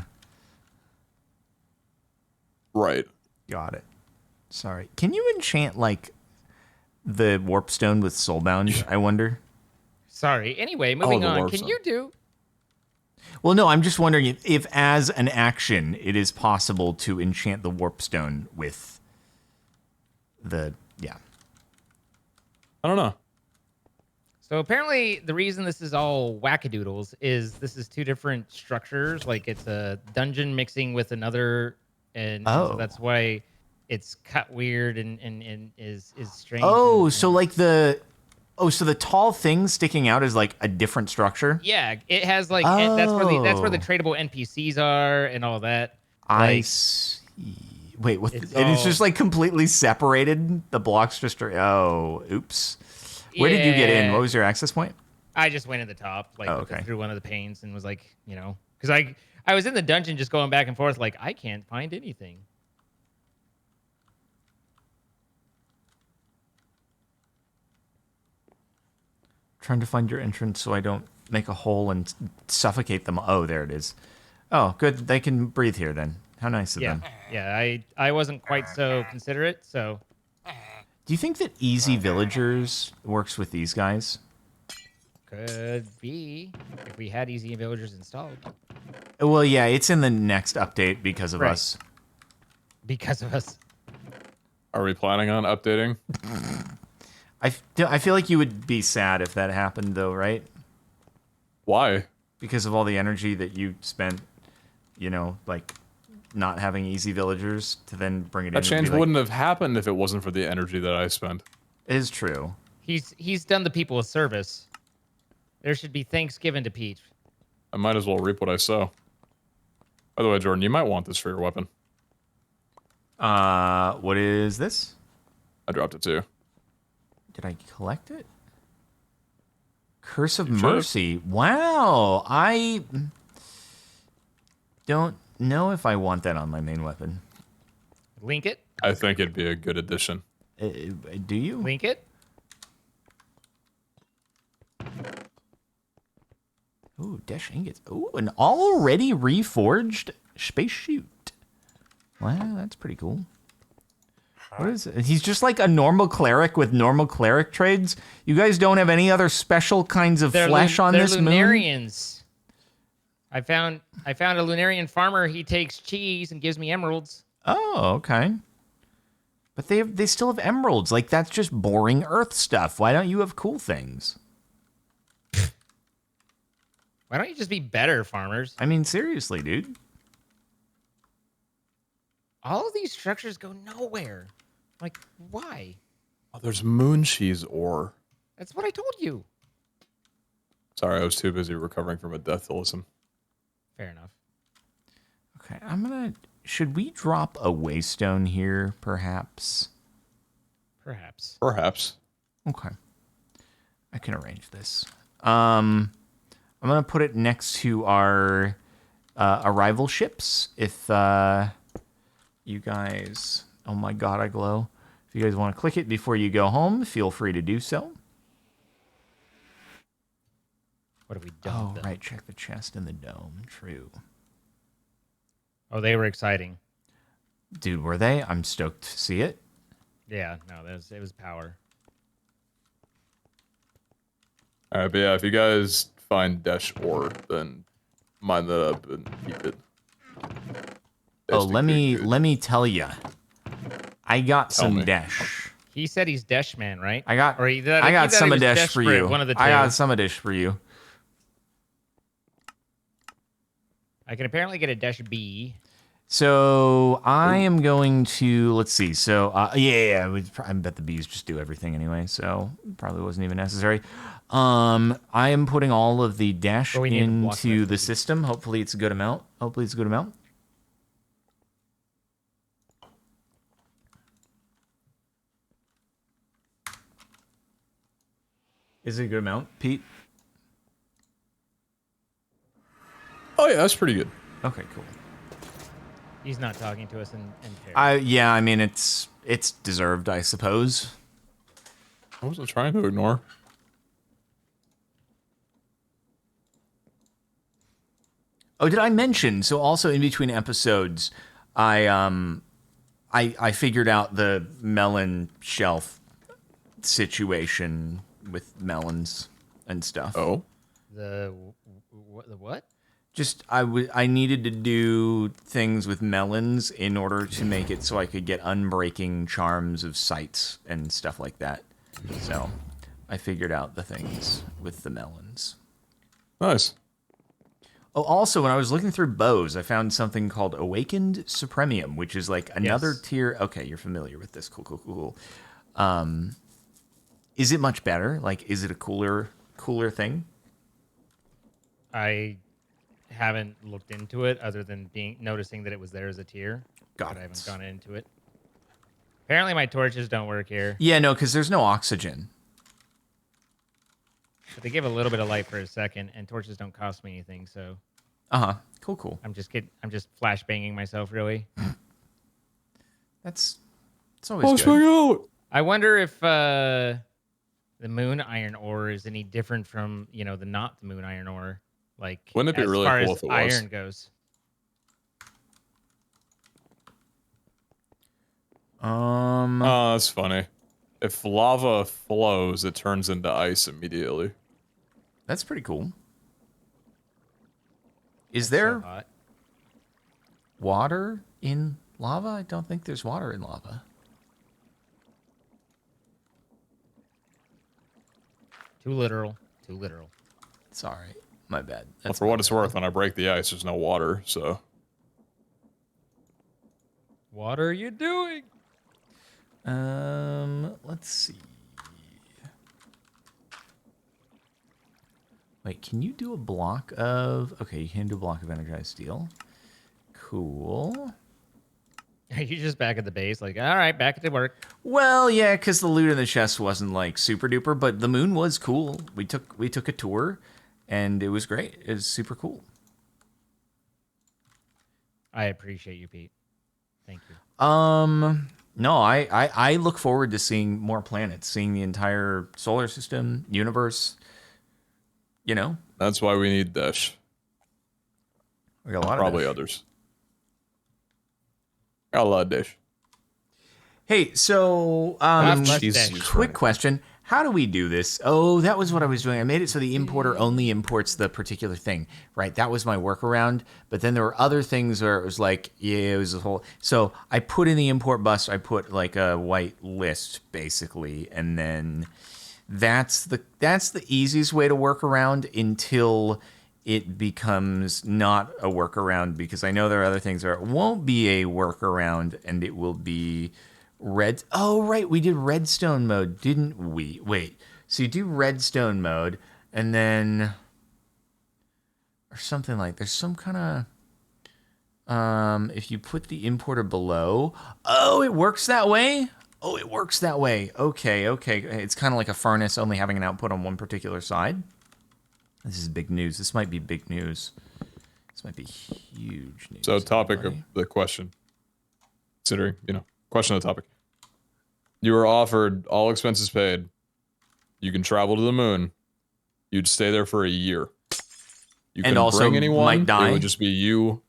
C: Right.
A: Got it. Sorry. Can you enchant like the warp stone with soulbound? I wonder.
B: Sorry. Anyway, moving
C: the
B: on.
C: warp
B: Can
C: zone.
B: you do?
A: Well, no, I'm just wondering if as an action, it is possible to enchant the warp stone with the
C: I don't know.
B: So apparently, the reason this is all wackadoodles is this is two different structures. Like it's a dungeon mixing with another, and so
A: Oh.
B: that's why it's cut weird and is strange.
A: Oh,
B: and-
A: so like so the tall thing sticking out is like a different structure.
B: yeah, it has like that's where the
A: Oh.
B: tradable NPCs are and all that.
A: I
B: Like,
A: see. Wait, what?
B: It's
A: And it's just
B: all-
A: like completely separated. The blocks just are. Oh, oops. Where did you get in?
B: Yeah.
A: What was your access point?
B: I just went in the top, like
A: Oh, okay.
B: through one of the panes, and was like, because I was in the dungeon just going back and forth, like I can't find anything.
A: Trying to find your entrance so I don't make a hole and suffocate them. Oh, there it is. Oh, good. They can breathe here then. How nice of
B: Yeah,
A: them.
B: yeah. I wasn't quite so considerate, so
A: Do you think that Easy Villagers works with these guys?
B: could be if we had Easy Villagers installed
A: Well, yeah, it's in the next update because of
B: Right.
A: us.
B: because of us.
C: Are we planning on updating?
A: I feel like you would be sad if that happened, though, right?
C: Why?
A: Because of all the energy that you spent, like not having Easy Villagers to then bring it in.
C: That
A: and
C: change
A: be like,
C: wouldn't have happened if it wasn't for the energy that I spent.
A: It is true.
B: He's done the people a service. There should be thanks given to Peach.
C: I might as well reap what I sow. By the way, Jordan, you might want this for your weapon.
A: What is this?
C: I dropped it too.
A: Did I collect it? Curse of
C: You should've.
A: Mercy. Wow. I don't know if I want that on my main weapon.
B: Link it.
C: I think it'd be a good addition.
A: Do you?
B: Link it.
A: Ooh, Desh ingots. Ooh, an already reforged space chute. Wow, that's pretty cool. What is it? He's just like a normal cleric with normal cleric trades. You guys don't have any other special kinds of flesh on
B: they're
A: this moon?
B: Lunarians. I found a Lunarian farmer. He takes cheese and gives me emeralds.
A: Oh, okay. But they still have emeralds. Like, that's just boring Earth stuff. Why don't you have cool things?
B: Why don't you just be better, farmers?
A: I mean, seriously, dude.
B: All of these structures go nowhere. Like, why?
C: Oh, there's moon cheese ore.
B: That's what I told you.
C: Sorry, I was too busy recovering from a death to listen.
B: Fair enough.
A: Okay, should we drop a waystone here, perhaps?
B: Perhaps.
C: Perhaps.
A: Okay. I can arrange this. I'm going to put it next to our arrival ships. If you guys... Oh my god, I glow. If you guys want to click it before you go home, feel free to do so.
B: What have we done?
A: Oh,
B: with them?
A: right. Check the chest in the dome. True.
B: Oh, they were exciting.
A: Dude, were they? I'm stoked to see it.
B: Yeah, no, it was power.
C: Alright, but yeah, if you guys find Desh ore, then mine that up and keep it.
A: Oh,
C: Desh
A: let
C: the
A: me tell you. I got
C: Tell
A: some
C: me.
A: Desh.
B: He said he's Desh man, right?
A: I got
B: either
A: I got
B: he
A: some
B: was
A: Desh for
B: desperate,
A: you.
B: One of the two.
A: I got some Desh for you.
B: I can apparently get a Desh B.
A: So I am going to, let's see. So yeah, I bet the bees just do everything anyway. So probably wasn't even necessary. I am putting all of the dash
B: But we need
A: into
B: locksmith.
A: the system. Hopefully it's a good amount. Is it a good amount, Pete?
C: Oh yeah, that's pretty good.
A: Okay, cool.
B: He's not talking to us in pair.
A: Yeah, I mean it's deserved, I suppose.
C: I wasn't trying to ignore.
A: Oh, did I mention? So also in between episodes, I figured out the melon shelf situation with melons and stuff.
C: Oh?
B: The what?
A: Just I needed to do things with melons in order to make it so I could get unbreaking charms of sights and stuff like that. So I figured out the things with the melons.
C: Nice.
A: Oh, also, when I was looking through bows, I found something called Awakened Supremium, which is like another
B: Yes.
A: tier. Okay, you're familiar with this. Cool. Is it much better? Like, is it a cooler thing?
B: I haven't looked into it other than noticing that it was there as a tier.
A: Got
B: but I haven't
A: it.
B: gone into it. Apparently, my torches don't work here.
A: Yeah, no, because there's no oxygen.
B: But they give a little bit of light for a second, and torches don't cost me anything, so
A: Cool.
B: I'm just flashbanging myself, really.
A: It's always good.
C: out.
B: I wonder if the moon iron ore is any different from the not the moon iron ore, like
C: Wouldn't it be
B: as
C: really
B: far
C: cool
B: as
C: if it was?
B: iron goes.
C: Oh, that's funny. If lava flows, it turns into ice immediately.
A: That's pretty cool. Is
B: So
A: there
B: hot.
A: water in lava? I don't think there's water in lava.
B: Too literal. Too literal.
A: Sorry, my bad.
C: Well,
A: That's
C: for
A: my
C: what it's
A: bad.
C: worth, when I break the ice, there's no water, so...
B: What are you doing?
A: Let's see. Wait, can you do a block of... Okay, you can do a block of energized steel. Cool.
B: Are you just back at the base? Like, all right, back to work.
A: Well, yeah, because the loot in the chest wasn't like super duper, but the moon was cool. We took a tour, and it was great. It was super cool.
B: I appreciate you, Pete. Thank you.
A: No, I look forward to seeing more planets, seeing the entire solar system, universe. You know,
C: That's why we need Dash.
A: we got a lot
C: Probably
A: of
C: others. Got a lot of Dash.
A: Hey, so
B: Less
C: Jesus
B: Dash.
A: quick question. How do we do this? Oh, that was what I was doing. I made it so the importer only imports the particular thing, right? That was my workaround. But then there were other things where it was like, yeah, it was a whole. So I put in the import bus. I put like a white list basically, and then that's the easiest way to work around until it becomes not a workaround, because I know there are other things where it won't be a workaround and it will be red. Oh, right. We did redstone mode, didn't we? Wait. So you do redstone mode and then, or something like, there's some kind of, if you put the importer below, oh, it works that way. Oh, it works that way. Okay. It's kind of like a furnace only having an output on one particular side. This is big news. This might be big news. This might be huge news.
C: So, topic of
A: everybody.
C: the question. Considering, question of the topic. You were offered all expenses paid. You can travel to the moon. You'd stay there for a year. You
A: And
C: couldn't
A: also
C: bring anyone.
A: might die?
C: It would just be you.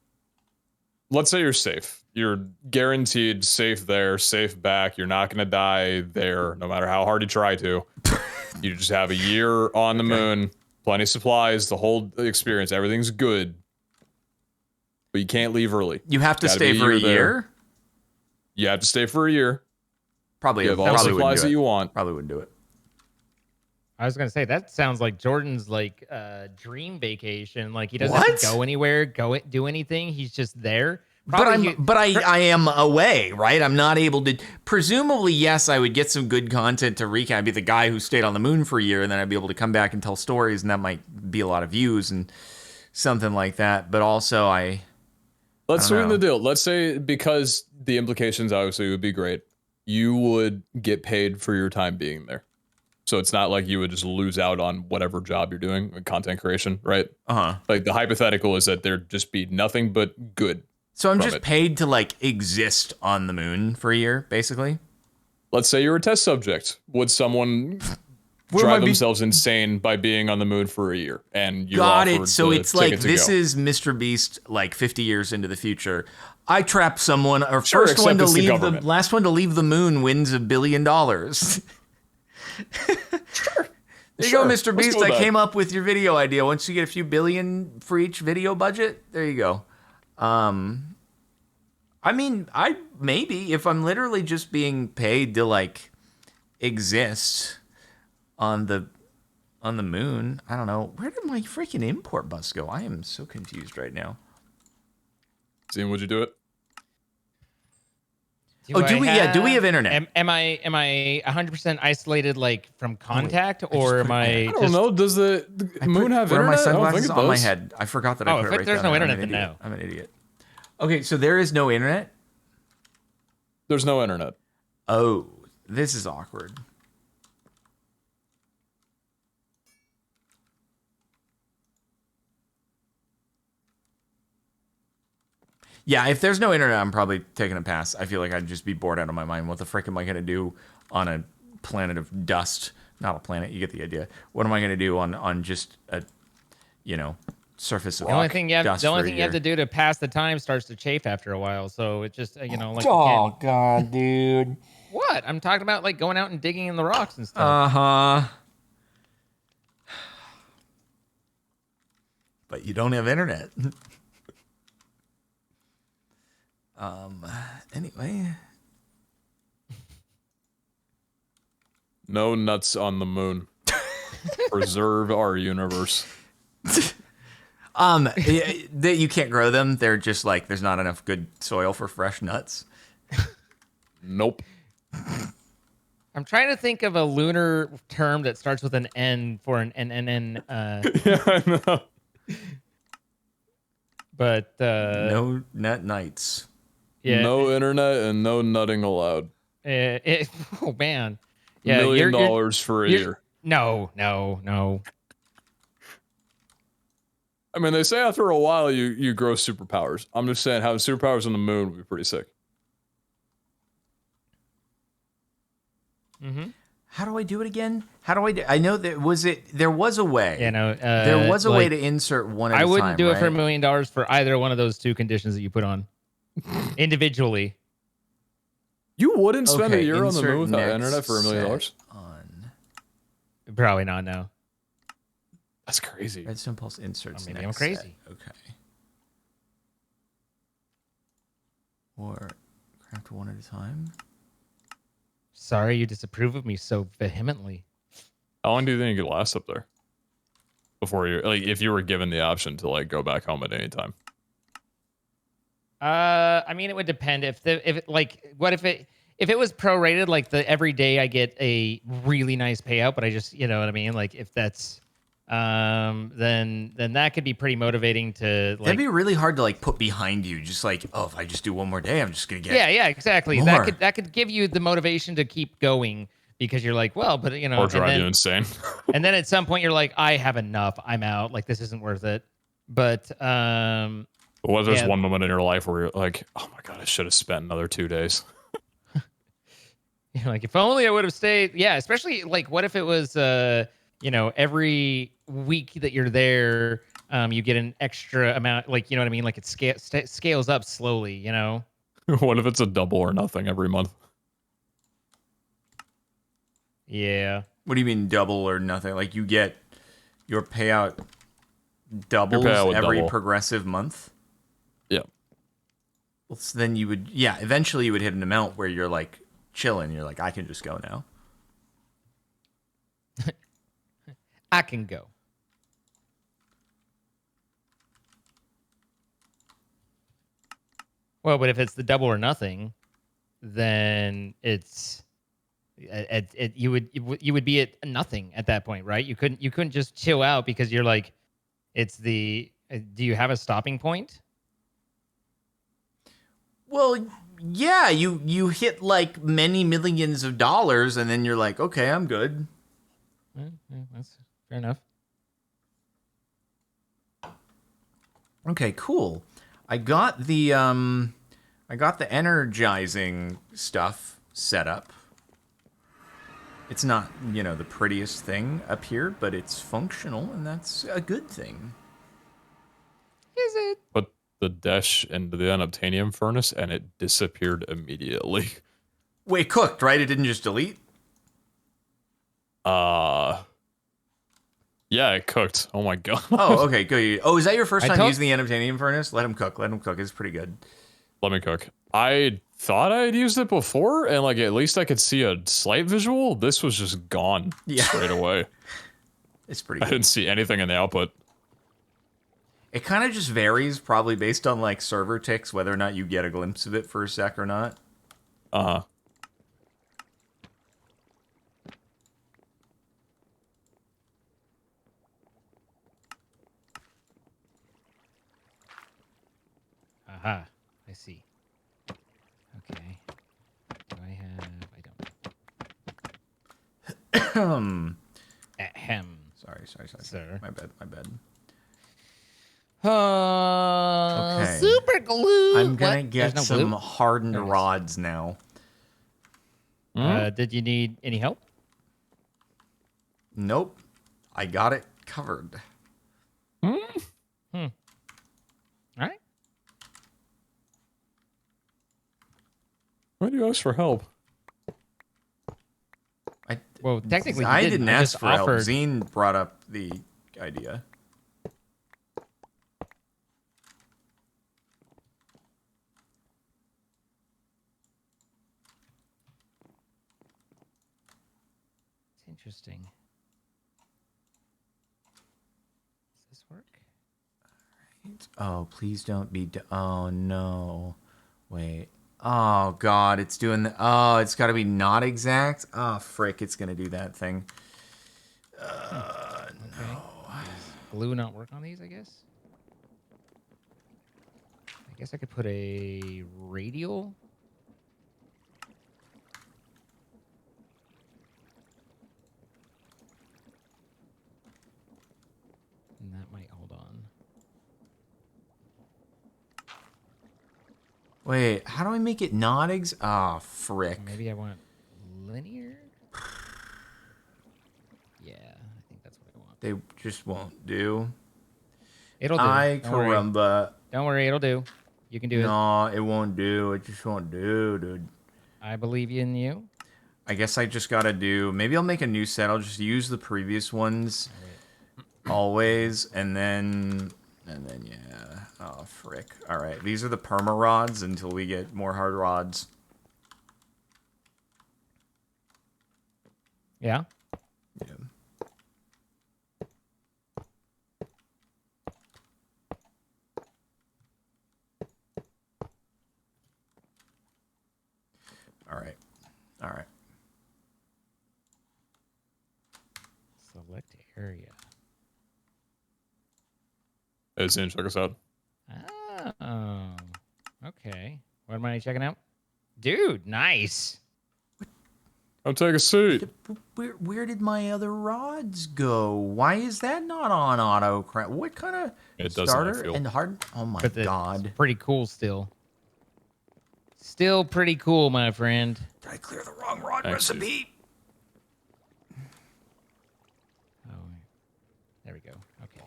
C: Let's say you're safe. You're guaranteed safe there, safe back. You're not going to die there, no matter how hard you try to. You just have a year on the moon, plenty of supplies, the whole experience. Everything's good. But you can't leave early.
A: You have to
C: Gotta
A: stay
C: be a
A: for a
C: year there.
A: year?
C: You have to stay for a year.
A: Probably,
C: You have all the
A: probably wouldn't
C: supplies
A: do
C: that
A: it.
C: you want.
A: Probably wouldn't do it.
B: I was gonna say that sounds like Jordan's like dream vacation. Like he doesn't
A: What?
B: have to go anywhere, do anything. He's just there.
A: But I am away, right? I'm not able to. Presumably, yes, I would get some good content to recap. I'd be the guy who stayed on the moon for a year, and then I'd be able to come back and tell stories, and that might be a lot of views and something like that. But also,
C: Let's
A: I don't
C: sweeten
A: know.
C: the deal. Let's say, because the implications obviously would be great, you would get paid for your time being there. So it's not like you would just lose out on whatever job you're doing, like content creation, right? Like the hypothetical is that there'd just be nothing but good.
A: So I'm
C: From
A: just
C: it.
A: paid to like exist on the moon for a year, basically.
C: Let's say you're a test subject. Would someone
A: Would I
C: drive
A: be-
C: themselves insane by being on the moon for a year? And you're
A: Got it.
C: offered
A: So
C: the
A: it's like
C: ticket to
A: this
C: go.
A: is Mr. Beast, like 50 years into the future. I trap someone, or
C: Sure,
A: first one
C: except
A: to
C: it's the
A: leave the
C: government.
A: last one to leave the moon wins $1 billion. There you go,
C: Sure.
A: Mr.
C: Let's
A: Beast.
C: go with
A: I
C: that.
A: came up with your video idea. Once you get a few billion for each video budget, there you go. I mean, I maybe if I'm literally just being paid to like exist on the moon, I don't know. Where did my freaking import bus go? I am so confused right now.
C: Seeing, would you do it?
A: Oh, do we? Yeah, do we have internet?
B: Am I 100% isolated like from contact, or am I
C: I don't
B: just?
C: know. Does the moon have
A: Where are
C: internet?
A: my
C: I don't think
A: sunglasses
C: it
A: on my
C: does.
A: head? I forgot that
B: Oh,
A: I put
B: if
A: it right
B: there's
A: down
B: no
A: there.
B: internet, then no.
A: I'm an idiot. Okay, so there is no internet.
C: There's no internet.
A: Oh, this is awkward. Yeah, if there's no internet, I'm probably taking a pass. I feel like I'd just be bored out of my mind. What the frick am I going to do on a planet of dust? Not a planet, you get the idea. What am I going to do on just a, surface of
B: The only thing you have,
A: dust
B: the only
A: for a
B: thing you have
A: year?
B: to do to pass the time starts to chafe after a while. So it just, like, you
A: Oh,
B: can't.
A: God, dude.
B: What? I'm talking about like going out and digging in the rocks and stuff.
A: Uh-huh. But you don't have internet. Anyway.
C: No nuts on the moon. Preserve our universe.
A: You can't grow them. They're just like, there's not enough good soil for fresh nuts.
C: Nope.
B: I'm trying to think of a lunar term that starts with an N for an NNN.
C: Yeah, I know.
B: But
A: No nut nights.
B: yeah,
C: No internet and no nutting allowed.
B: oh man, yeah,
C: $1
B: you're-
C: million for a
B: you're-
C: year.
B: No.
C: I mean, they say after a while you grow superpowers. I'm just saying having superpowers on the moon would be pretty sick.
B: Mm-hmm.
A: How do I do it again? How do I do? I know there was a way.
B: Yeah, no.
A: There was a way
B: like,
A: to insert one at a
B: I
A: time.
B: wouldn't do it for $1
A: right?
B: million for either one of those two conditions that you put on individually.
C: You wouldn't spend a
A: Okay,
C: year on the
A: insert
C: moon without
A: next
C: internet for $1 million?
A: set On
B: Probably not. No.
C: That's crazy.
A: Redstone Pulse inserts.
B: Maybe I'm
A: next
B: crazy.
A: set. Okay. Or craft one at a time.
B: Sorry, you disapprove of me so vehemently.
C: How long do you think you could last up there? Before you if you were given the option to like go back home at any time.
B: I mean, it would depend if it was prorated, like every day I get a really nice payout, but I just, you know what I mean? Like if that's, then that could be pretty motivating to like.
A: That'd be really hard to like put behind you. Just like, oh, if I just do one more day, I'm just gonna get.
B: Yeah, exactly.
A: more.
B: That could give you the motivation to keep going because you're like, well, but you know,
C: Or drive you insane.
B: and then at some point you're like, I have enough. I'm out. Like this isn't worth it. But
C: What if there's
B: Yeah.
C: one moment in your life where you're like, oh my god, I should have spent another 2 days.
B: you're like, if only I would have stayed. Yeah, especially like, what if it was, every week that you're there, you get an extra amount. Like, you know what I mean? Like it scales up slowly. You know?
C: What if it's a double or nothing every month?
B: Yeah.
A: What do you mean double or nothing? Like you get your payout doubles
C: Your payout would
A: every
C: double.
A: progressive month?
C: Yeah.
A: Well, so then you would, yeah, eventually you would hit an amount where you're like chilling. You're like, I can just go now.
B: I can go. Well, but if it's the double or nothing, then it's you would be at nothing at that point, right? You couldn't just chill out because you're like, it's the. Do you have a stopping point?
A: Well, yeah, you hit like many millions of dollars, and then you're like, okay, I'm good.
B: Yeah, that's fair enough.
A: Okay, cool. I got the energizing stuff set up. It's not, the prettiest thing up here, but it's functional, and that's a good thing.
B: Is it?
C: Put the dash into the unobtainium furnace and it disappeared immediately.
A: Wait, it cooked, right? It didn't just delete?
C: Yeah, it cooked. Oh my god.
A: Oh, okay, good. Oh, is that your first
B: I
A: time
B: told-
A: using the unobtainium furnace? Let him cook. Let him cook. It's pretty good.
C: Let me cook. I thought I had used it before, and like at least I could see a slight visual. This was just gone straight away.
A: It's pretty
C: I
A: good.
C: didn't see anything in the output.
A: It kind of just varies, probably based on like server ticks, whether or not you get a glimpse of it for a sec or not.
C: Uh-huh.
B: Aha. I see. Okay. Ahem.
A: Sorry.
B: Sir.
A: My bad. Okay.
B: Super glue.
A: I'm gonna
B: What?
A: get
B: There's no
A: some
B: glue?
A: hardened
B: There it is.
A: rods now.
B: Did you need any help?
A: Nope. I got it covered.
B: All right.
C: Why do you ask for help?
B: Well, technically, you
A: I
B: didn't.
A: didn't
B: I
A: ask
B: just
A: for help.
B: offered.
A: Zine brought up the idea.
B: It's interesting. Does this work?
A: Oh, please don't be. Oh no. Wait. Oh God, it's doing the. Oh, it's got to be not exact. Oh frick, it's gonna do that thing.
B: Okay. Does glue not work on these? I guess. I guess I could put a radial. And that might hold on.
A: Wait, how do I make it not ex? Oh frick.
B: Maybe I want linear. Yeah, I think that's what I want.
A: They just won't do.
B: It'll do.
A: Ay
B: Don't worry.
A: caramba.
B: Don't worry, it'll do. You can do it.
A: No, it won't do. It just won't do, dude.
B: I believe in you.
A: I guess I just gotta do. Maybe I'll make a new set. I'll just use the previous ones always, and then yeah. Oh frick. All right, these are the perma rods until we get more hard rods.
B: Yeah.
A: Yeah. All right.
B: Select area.
C: Hey, Zane, check us out.
B: Oh. Okay. What am I checking out? Dude, nice.
C: Come take a seat.
A: Where did my other rods go? Why is that not on auto crap? What kind of
C: It doesn't, I
A: starter
C: feel.
A: and hard? Oh my
B: But it's
A: God!
B: pretty cool still. Still pretty cool, my friend.
A: Did I clear the wrong rod
C: Thanks, dude.
A: recipe?
B: Oh, there we go. Okay.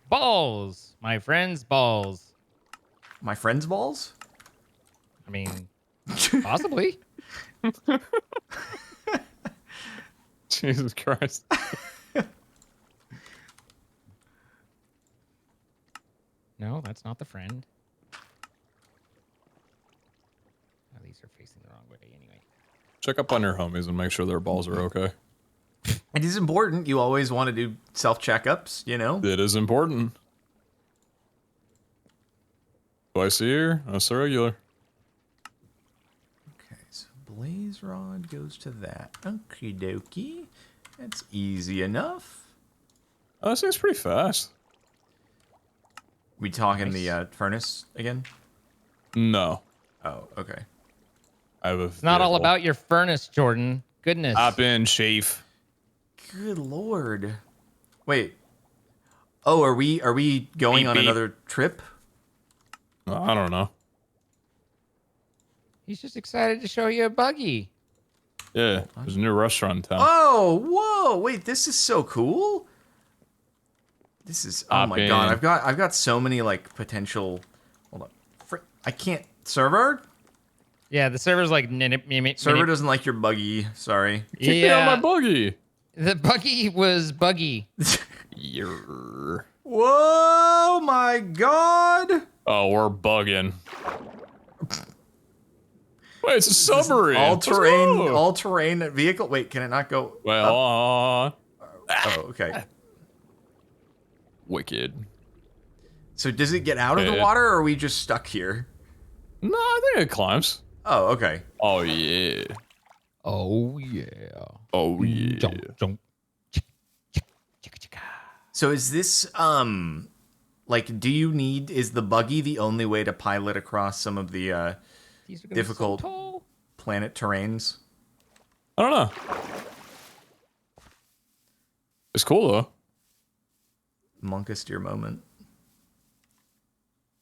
B: Balls, my friends, balls.
A: My friend's balls?
B: I mean, possibly.
C: Jesus Christ.
B: No, that's not the friend. Oh, these are facing the wrong way anyway.
C: Check up on your homies and make sure their balls are okay.
A: It is important. You always want to do self checkups, you know?
C: It is important. Twice a year, that's the regular.
A: Okay, so blaze rod goes to that. Okie dokie. That's easy enough.
C: Oh, this thing's pretty fast.
A: We talking
B: Nice.
A: the furnace again?
C: No.
A: Oh, okay.
C: I have a
B: It's not all about your furnace, Jordan. Goodness.
C: Hop in, chief.
A: Good lord. Wait. Oh, are we going
C: Beep,
A: on
C: beep.
A: another trip?
C: I don't know.
B: He's just excited to show you a buggy.
C: Yeah, there's a new restaurant in town.
A: Oh, whoa! Wait, this is so cool. This is oh
C: Hop
A: my god!
C: in.
A: I've got so many like potential. Hold on, I can't. Server
B: Yeah, the server's like
A: server doesn't like your buggy. Sorry.
C: Kick me out of
B: Yeah,
C: my buggy.
B: the buggy was buggy.
C: Yer.
A: Whoa, my god!
C: Oh, we're bugging. Wait, it's a submarine. Let's go.
A: All terrain vehicle. Wait, can it not go?
C: Well,
A: Oh, okay.
C: wicked.
A: So does it get out of the
C: Yeah.
A: water, or are we just stuck here?
C: No, I think it climbs.
A: Oh, okay.
C: Oh yeah.
B: Oh yeah.
C: Oh yeah.
B: Jump, jump.
A: So is this like do you need is the buggy the only way to pilot across some of the
B: These are gonna
A: difficult
B: be so tall.
A: planet terrains?
C: I don't know. It's cool though.
A: Monka steer moment.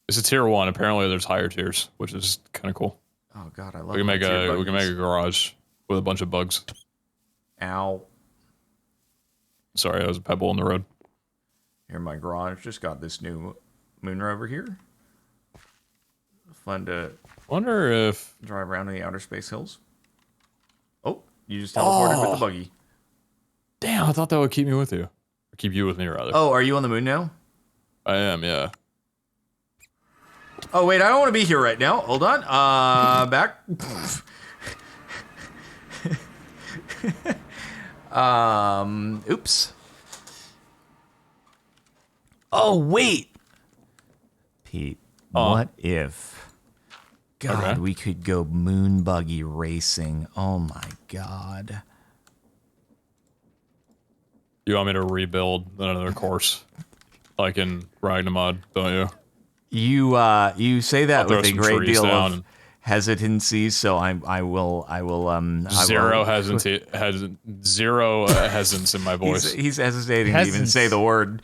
C: It's a tier 1. Apparently, there's higher tiers, which is kind of cool.
A: Oh god, I love.
C: We can make
A: tier
C: we can make a
A: buggies.
C: garage with a bunch of bugs.
A: Ow.
C: Sorry, that was a pebble in the road.
A: Here, my garage just got this new Moon Rover here. Fun to
C: Wonder if
A: drive around in the outer space hills. Oh, you just teleported with the buggy.
C: damn, I thought that would keep me with you. Or keep you with me rather.
A: Oh, are you on the moon now?
C: I am, yeah.
A: Oh wait, I don't want to be here right now. Hold on. Back. Oops. Oh wait, Pete. What if? God,
C: Okay.
A: we could go moon buggy racing. Oh my god.
C: You want me to rebuild another course, like in Ragnamod, don't you?
A: You say that
C: I'll throw
A: with a
C: some
A: great
C: trees
A: deal
C: down
A: of
C: and-
A: hesitancy, so I will
C: Zero hesitancy, zero hesitance in my voice.
A: He's hesitating to even say the word.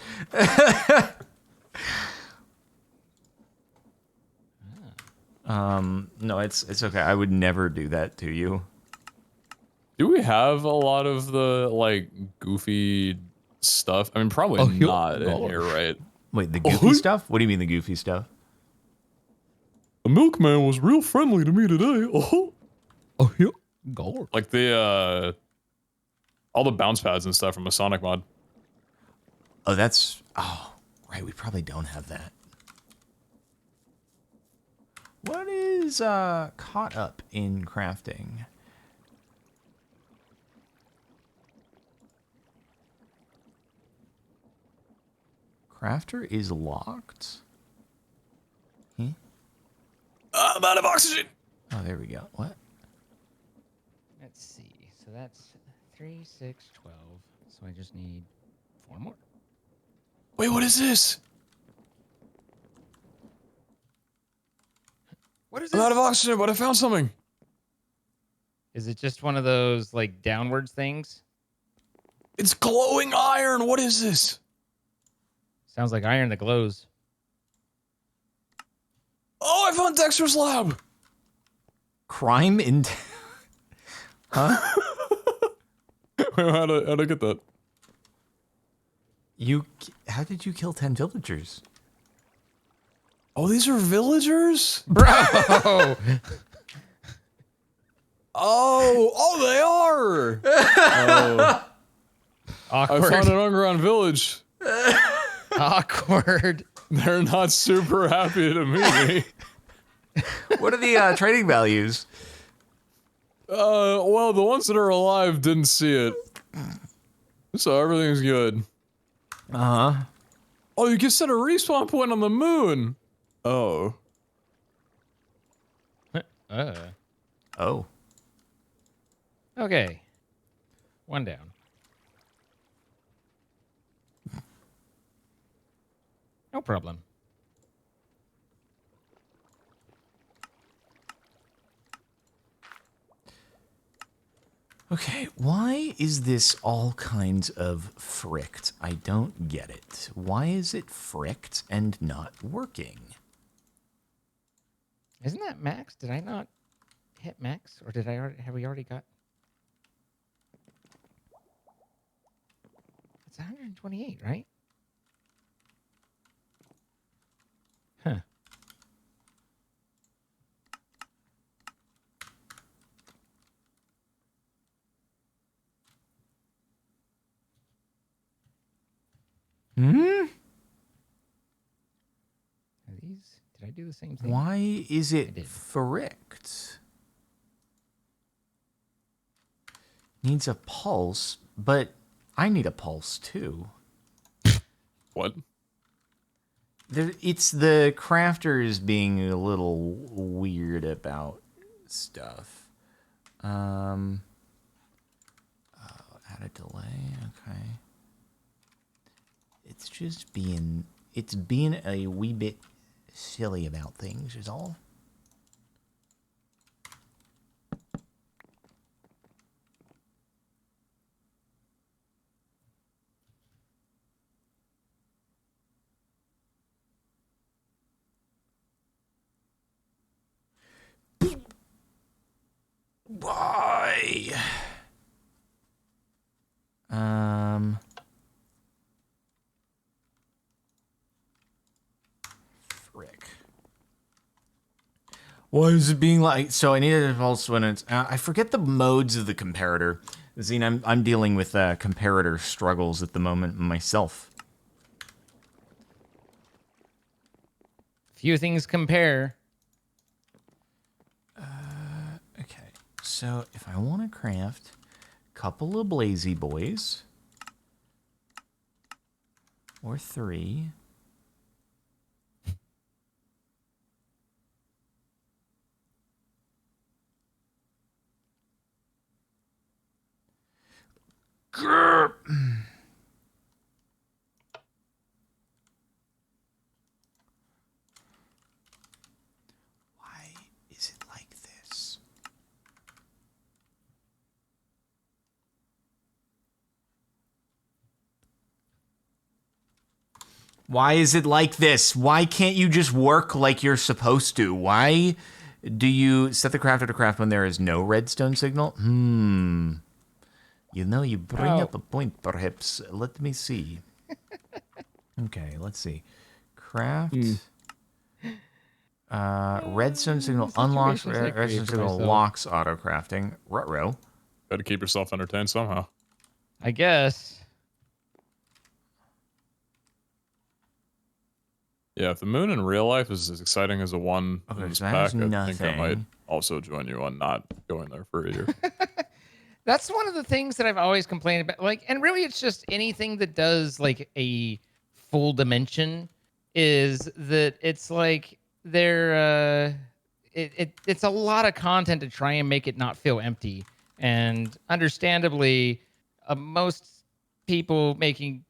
A: No, it's okay. I would never do that to you.
C: Do we have a lot of the like goofy stuff? I mean, probably not in here, right?
A: Wait, the goofy stuff? What do you mean the goofy stuff?
C: The milkman was real friendly to me today.
B: Oh, yeah. Gold.
C: Like the all the bounce pads and stuff from a Sonic mod.
A: Oh, right. We probably don't have that. What is caught up in crafting? Crafter is locked.
C: I'm out of oxygen.
A: Oh, there we go. What?
B: Let's see. So that's 3, 6, 12. So I just need 4 more.
C: Wait, what is this?
B: What is
C: I'm out of oxygen, but I found something.
B: Is it just one of those like downwards things?
C: It's glowing iron. What is this?
B: Sounds like iron that glows.
C: Oh, I found Dexter's lab.
A: Crime in. Huh?
C: Wait, how'd I get that?
A: How did you kill 10 villagers?
C: Oh, these are villagers?
B: Bro!
C: Oh, they are. Oh, I
B: Awkward.
C: found an underground village.
B: Awkward.
C: They're not super happy to meet me.
A: What are the trading values?
C: Well, the ones that are alive didn't see it. So everything's good.
A: Uh-huh.
C: Oh, you can set a respawn point on the moon. Oh.
A: Oh.
B: Okay. 1 down. No problem.
A: Okay, why is this all kinds of fricked? I don't get it. Why is it fricked and not working?
B: Isn't that max? Did I not hit max? Or did I already, have we already got? It's 128, right? Huh.
A: Hmm?
B: Are these, did I do the same thing?
A: Why is it
B: did.
A: fricked? Needs a pulse, but I need a pulse too.
C: What?
A: It's the crafters being a little weird about stuff. Add a delay, okay. It's being a wee bit silly about things is all. Why? Frick. Why is it being like? So I need a pulse when it's. I forget the modes of the comparator. Zine, I'm dealing with comparator struggles at the moment myself.
B: Few things compare.
A: Okay, so if I want to craft a couple of Blazy Boys, or 3. Grr. Why is it like this? Why is it like this? Why can't you just work like you're supposed to? Why do you set the crafter to craft when there is no redstone signal? You know, you bring up a point, perhaps. Let me see. Okay, let's see. Craft. Redstone signal unlocks. Redstone signal locks auto crafting. Ruh-roh.
C: Gotta keep yourself entertained somehow.
B: I guess.
C: Yeah, if the moon in real life is as exciting as the one in this pack, I think I might also join you on not going there for a year.
B: That's one of the things that I've always complained about. Like, and really, it's just anything that does like a full dimension is that it's like it's a lot of content to try and make it not feel empty. And understandably, most people making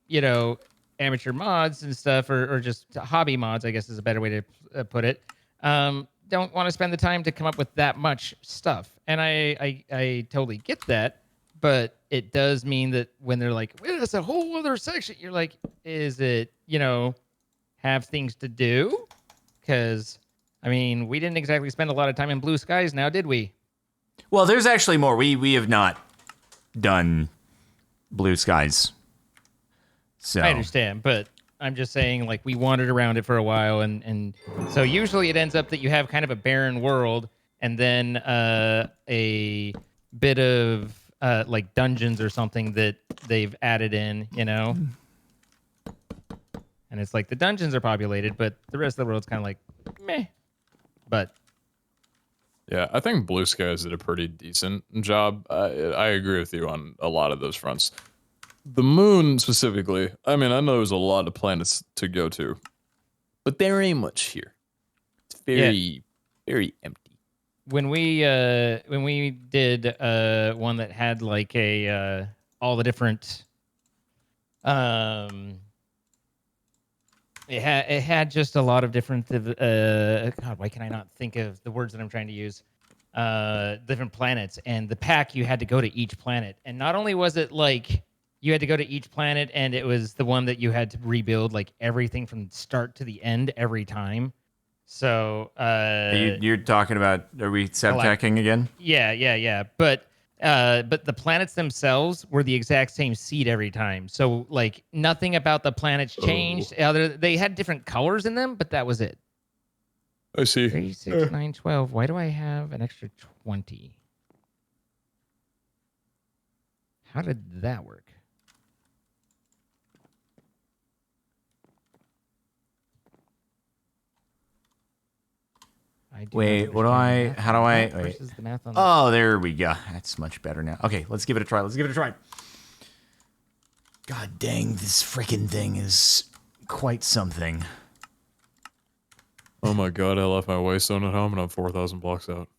B: amateur mods and stuff, or just hobby mods, I guess is a better way to put it. Don't want to spend the time to come up with that much stuff. And I totally get that, but it does mean that when they're like, well, it's a whole other section, you're like, is it, have things to do? Because, I mean, we didn't exactly spend a lot of time in blue skies now, did we?
A: Well, there's actually more. We have not done blue skies. So
B: I understand, but I'm just saying, like, we wandered around it for a while, and so usually it ends up that you have kind of a barren world, and then a bit of like dungeons or something that they've added in, and it's like the dungeons are populated, but the rest of the world's kind of like meh. But
C: yeah, I think Blue Skies did a pretty decent job. I agree with you on a lot of those fronts. The moon specifically, I mean, I know there's a lot of planets to go to, but there ain't much here. It's very, very empty.
B: When we did one that had like a all the different it had just a lot of different God, why can I not think of the words that I'm trying to use? Different planets, and the pack, you had to go to each planet, and not only was it like you had to go to each planet, and it was the one that you had to rebuild like everything from start to the end every time. So
A: you're talking about, are we subtacking again?
B: Yeah. But the planets themselves were the exact same seed every time. So like nothing about the planets changed. They had different colors in them, but that was it.
C: I see.
B: 3, 6, 9, 12. Why do I have an extra 20? How did that work?
A: Wait, what do I, how do I, wait.
B: The math on
A: oh, there we go. That's much better now. Okay, let's give it a try. God dang, this freaking thing is quite something.
C: Oh my god, I left my waystone at home and I'm 4,000 blocks out.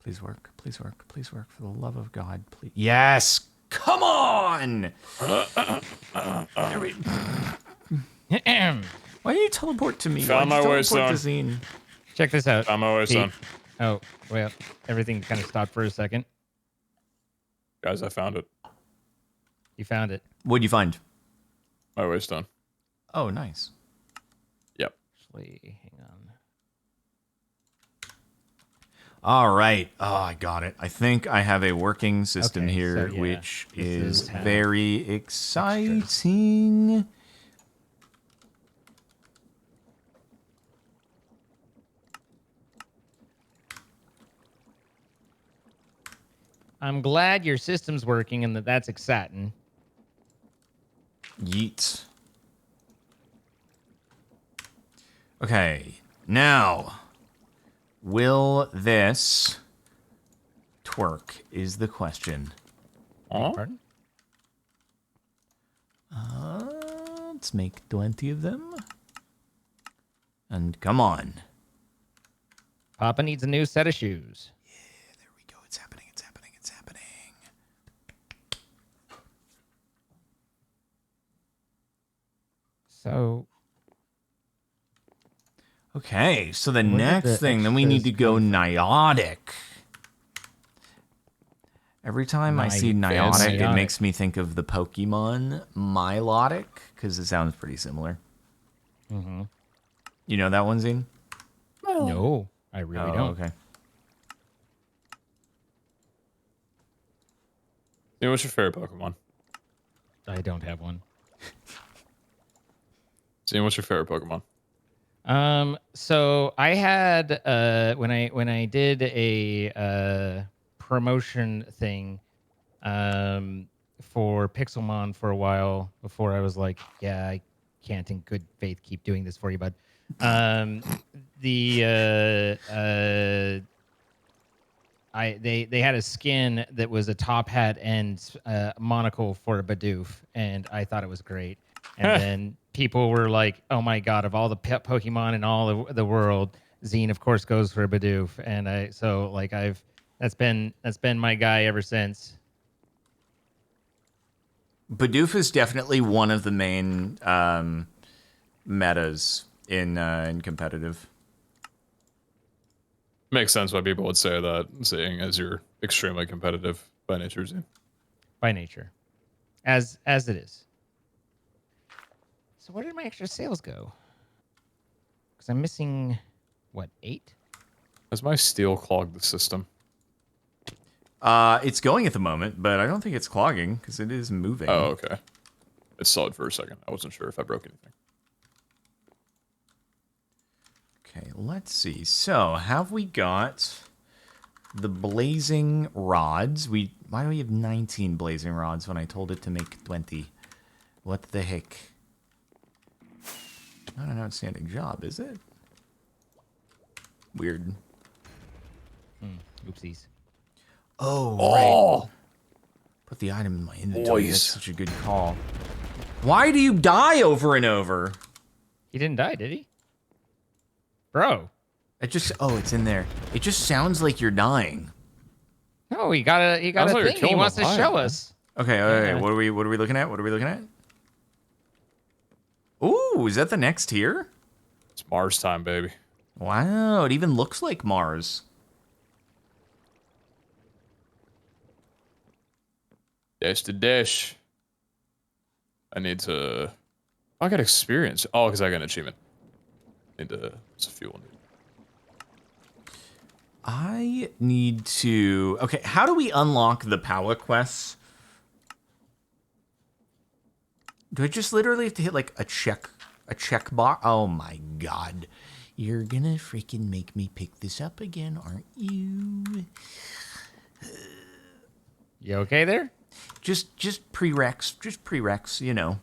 A: Please work, for the love of God, please. Yes! Come on! Why do you teleport to me?
C: Found my waystone.
B: Check this out.
C: Found my waystone.
B: Oh, well, everything kind of stopped for a second.
C: Guys, I found it.
B: You found it.
A: What'd you find?
C: My waystone.
A: Oh, nice.
C: Yep.
B: Actually, hang on.
A: All right. Oh, I got it. I think I have a working system
B: Okay,
A: here,
B: so, yeah,
A: which
B: this
A: is
B: is how
A: very exciting.
B: I'm glad your system's working and that's exciting.
A: Yeet. Okay. Now, will this twerk is the question.
C: Huh?
B: Pardon?
A: Let's make 20 of them. And come on.
B: Papa needs a new set of shoes.
A: There we go. It's happening. It's happening. It's happening.
B: So
A: Okay, so the
B: Where did
A: next
B: the
A: thing, then we need to
B: extras
A: go
B: come from?
A: Niotic. Every time I see Niotic, it
B: Niotic.
A: makes me think of the Pokemon Milotic, because it sounds pretty similar.
B: Mm-hmm.
A: You know that one, Zine?
B: No, I really don't.
A: Okay.
C: You know, what's your favorite Pokemon?
B: I don't have one.
C: See, what's your favorite Pokemon?
B: So I had when I did a promotion thing for Pixelmon for a while before I was like, yeah, I can't in good faith keep doing this for you, bud. They had a skin that was a top hat and monocle for Bidoof, and I thought it was great. And then people were like, "Oh my god! Of all the Pokemon in all the world, Zine of course goes for Bidoof." And that's been my guy ever since.
A: Bidoof is definitely one of the main metas in competitive.
C: Makes sense why people would say that, seeing as you're extremely competitive by nature, Zine.
B: By nature, as it is. So where did my extra sales go? Because I'm missing, what, 8?
C: Has my steel clogged the system?
A: It's going at the moment, but I don't think it's clogging because it is moving.
C: Oh, okay. It slowed for a second. I wasn't sure if I broke anything.
A: Okay, let's see. So, have we got the blazing rods? Why do we have 19 blazing rods when I told it to make 20? What the heck? Not an outstanding job, is it? Weird.
B: Oopsies.
A: Oh, right. Put the item in my inventory. That's such a good call. Why do you die over and over?
B: He didn't die, did he? Bro.
A: It's in there. It just sounds like you're dying.
B: No, he got a
C: Sounds like you're
B: thing. He
C: killing
B: wants
C: a
B: to
C: vibe,
B: show
C: man.
B: us.
A: Okay,
B: Yeah.
A: What are we looking at? What are we looking at? Ooh, is that the next tier?
C: It's Mars time, baby.
A: Wow, it even looks like Mars.
C: Dash to dash. I need to... I got experience. Oh, because I got an achievement. It's a fuel.
A: I need to... Okay, how do we unlock the power quests? Do I just literally have to hit like a check box? Oh my god. You're gonna freaking make me pick this up again, aren't you?
B: You okay there?
A: Just prereqs, you know.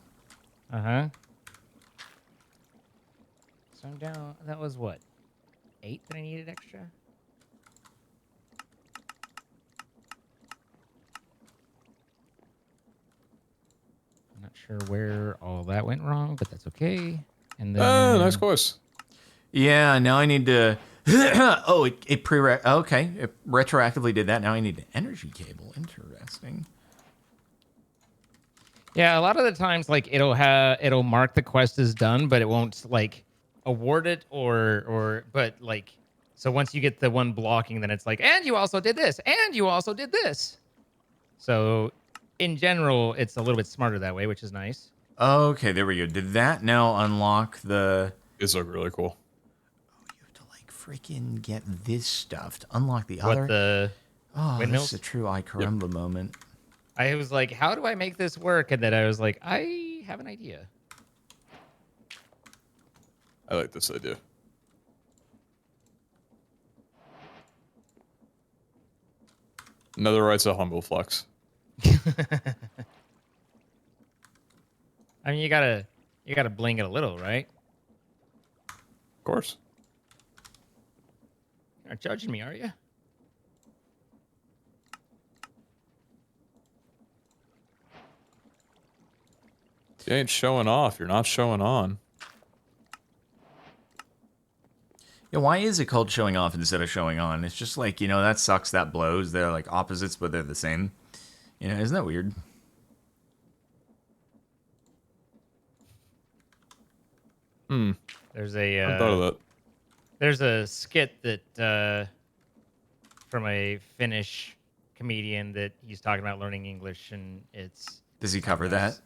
B: Uh-huh. So I'm down. That was what? 8 that I needed extra? I'm not sure where all that went wrong, but that's okay. And then
C: Nice course.
A: Yeah, now I need to... oh, it okay, it retroactively did that. Now I need an energy cable. Interesting.
B: Yeah, a lot of the times like it'll mark the quest as done, but it won't like award it but like so once you get the one blocking, then it's like, and you also did this, and you also did this. So in general, it's a little bit smarter that way, which is nice.
A: Okay, there we go. Did that now unlock the...
C: It's like really cool.
A: Oh, you have to like freaking get this stuff to unlock the
B: What
A: other?
B: the
A: Oh,
B: windmills?
A: this is a true I caramba moment.
B: I was like, how do I make this work? And then I was like, I have an idea.
C: I like this idea. Another writes a humble flex.
B: I mean, you gotta bling it a little, right?
C: Of course.
B: You're not judging me, are you?
C: You ain't showing off. You're not showing on.
A: Yeah, why is it called showing off instead of showing on? It's just like, that sucks, that blows. They're like opposites, but they're the same. Isn't that weird?
B: There's
C: I thought of that.
B: there's a skit that from a Finnish comedian that he's talking about learning English, and
A: Does he cover that?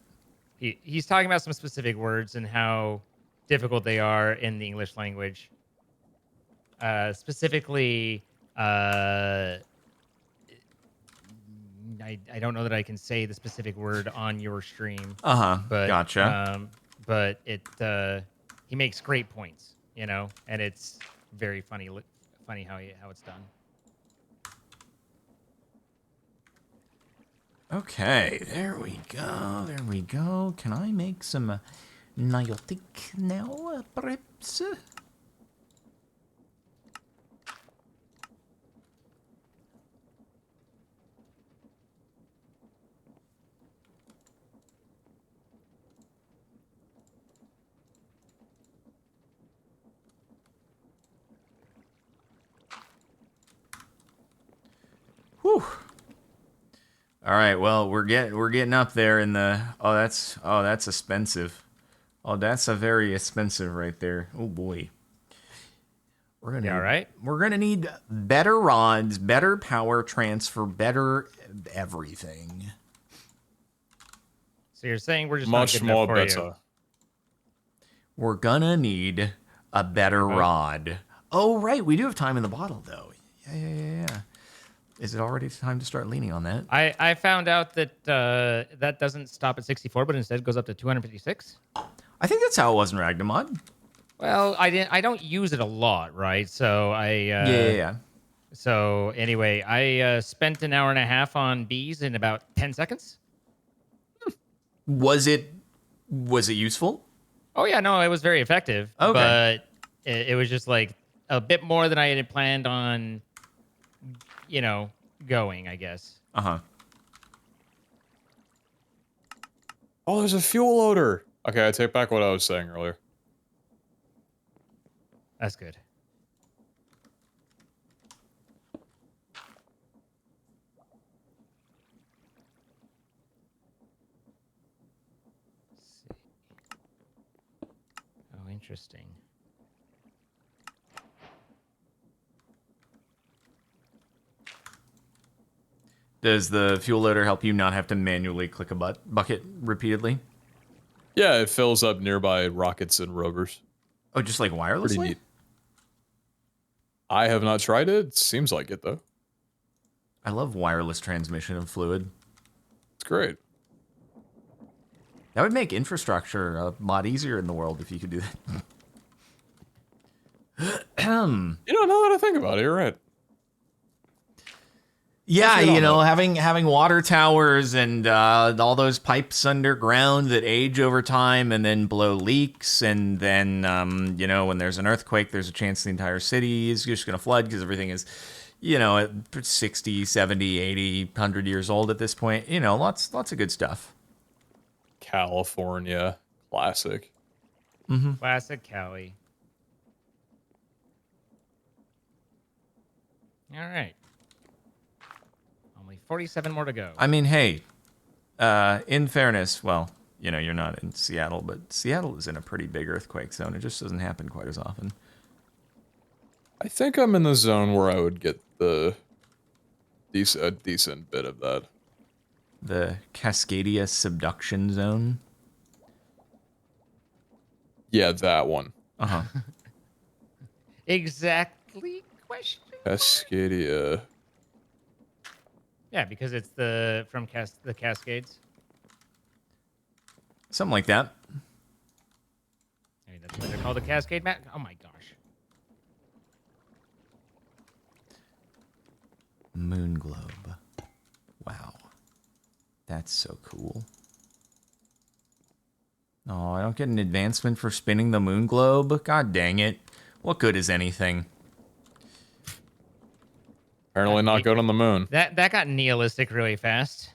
B: he's talking about some specific words and how difficult they are in the English language. Specifically, I don't know that I can say the specific word on your stream. But
A: Gotcha.
B: But he makes great points, and it's very funny how it's done.
A: Okay, there we go. There we go. Can I make some Niantic now, perhaps? Whew. All right, well, we're getting up there in the that's expensive. Oh, that's a very expensive right there. Oh boy. We're gonna need better rods, better power transfer, better everything.
B: So you're saying we're just
C: Much
B: not good enough
C: more
B: for
C: better.
B: you.
A: We're gonna need a better rod. Oh, right, we do have time in the bottle though. Yeah. Is it already time to start leaning on that?
B: I found out that that doesn't stop at 64, but instead goes up to 256.
A: I think that's how it was in Ragnamod.
B: Well, I don't use it a lot, right? So
A: Yeah.
B: So anyway, I spent an hour and a half on bees in about 10 seconds.
A: Was it useful?
B: Oh yeah, no, it was very effective.
A: Okay.
B: But it was just like a bit more than I had planned on, going, I guess.
A: Uh-huh.
C: Oh, there's a fuel loader. Okay, I take back what I was saying earlier.
B: That's good. Let's see. Oh, interesting.
A: Does the fuel loader help you not have to manually click a bucket repeatedly?
C: Yeah, it fills up nearby rockets and rovers.
A: Oh, just like wirelessly?
C: Pretty neat. I have not tried it. Seems like it, though.
A: I love wireless transmission of fluid.
C: It's great.
A: That would make infrastructure a lot easier in the world if you could do that.
C: You know, now that I think about it, you're right.
A: Yeah,
C: Let's get on
A: having water towers and all those pipes underground that age over time and then blow leaks, and then when there's an earthquake, there's a chance the entire city is just going to flood because everything is, at 60, 70, 80, 100 years old at this point. Lots of good stuff.
C: California. Classic.
A: Mm-hmm.
B: Classic Cali. All right. Only 47 more to go.
A: I mean, hey, in fairness, well, you're not in Seattle, but Seattle is in a pretty big earthquake zone. It just doesn't happen quite as often.
C: I think I'm in the zone where I would get a decent bit of that.
A: The Cascadia subduction zone.
C: Yeah, that one.
A: Uh-huh.
B: Exactly question?
C: Cascadia.
B: Yeah, because it's from the Cascades.
A: Something like that.
B: I mean, that's why they're called the Cascade Map. Oh my gosh.
A: Moon globe. Wow. That's so cool. Oh, I don't get an advancement for spinning the moon globe? God dang it. What good is anything?
C: Apparently not good on the moon.
B: That got nihilistic really fast.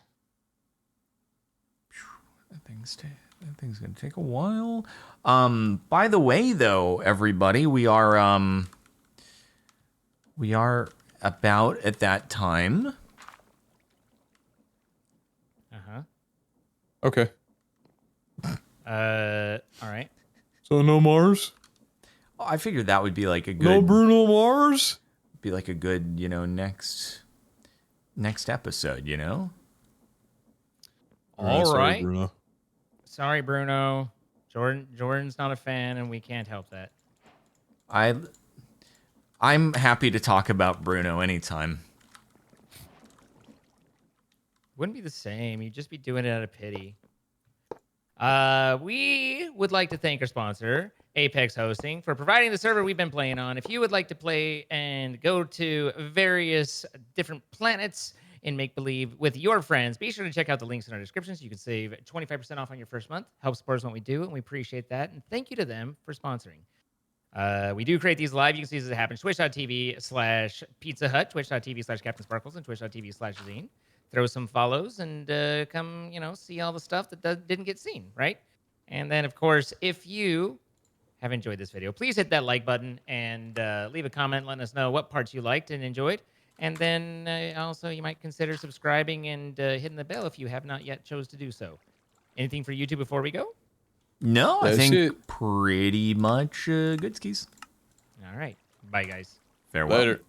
A: That thing's gonna take a while. By the way, though, everybody, we are about at that time.
B: Uh-huh.
C: Okay.
B: All right.
C: So no Mars?
A: Oh, I figured that would be like a good
C: No Bruno Mars?
A: be like a good, next episode,
B: All
C: Sorry,
B: right.
C: Bruno.
B: Sorry, Bruno. Jordan's not a fan, and we can't help that.
A: I'm happy to talk about Bruno anytime.
B: Wouldn't be the same. You'd just be doing it out of pity. We would like to thank our sponsor, Apex Hosting, for providing the server we've been playing on. If you would like to play and go to various different planets in make-believe with your friends, be sure to check out the links in our description so you can save 25% off on your first month. Help support us when we do, and we appreciate that. And thank you to them for sponsoring. We do create these live. You can see this happen. Twitch.tv/Pizza Hut, Twitch.tv/Captain Sparkles, and Twitch.tv/Zine. Throw some follows and come, see all the stuff that didn't get seen, right? And then, of course, if you have enjoyed this video, please hit that like button and leave a comment letting us know what parts you liked and enjoyed. And then also you might consider subscribing and hitting the bell if you have not yet chose to do so. Anything for YouTube before we go?
A: No, I
C: That's
A: think
C: it.
A: pretty much good skis.
B: All right. Bye, guys.
A: Farewell.
C: Later.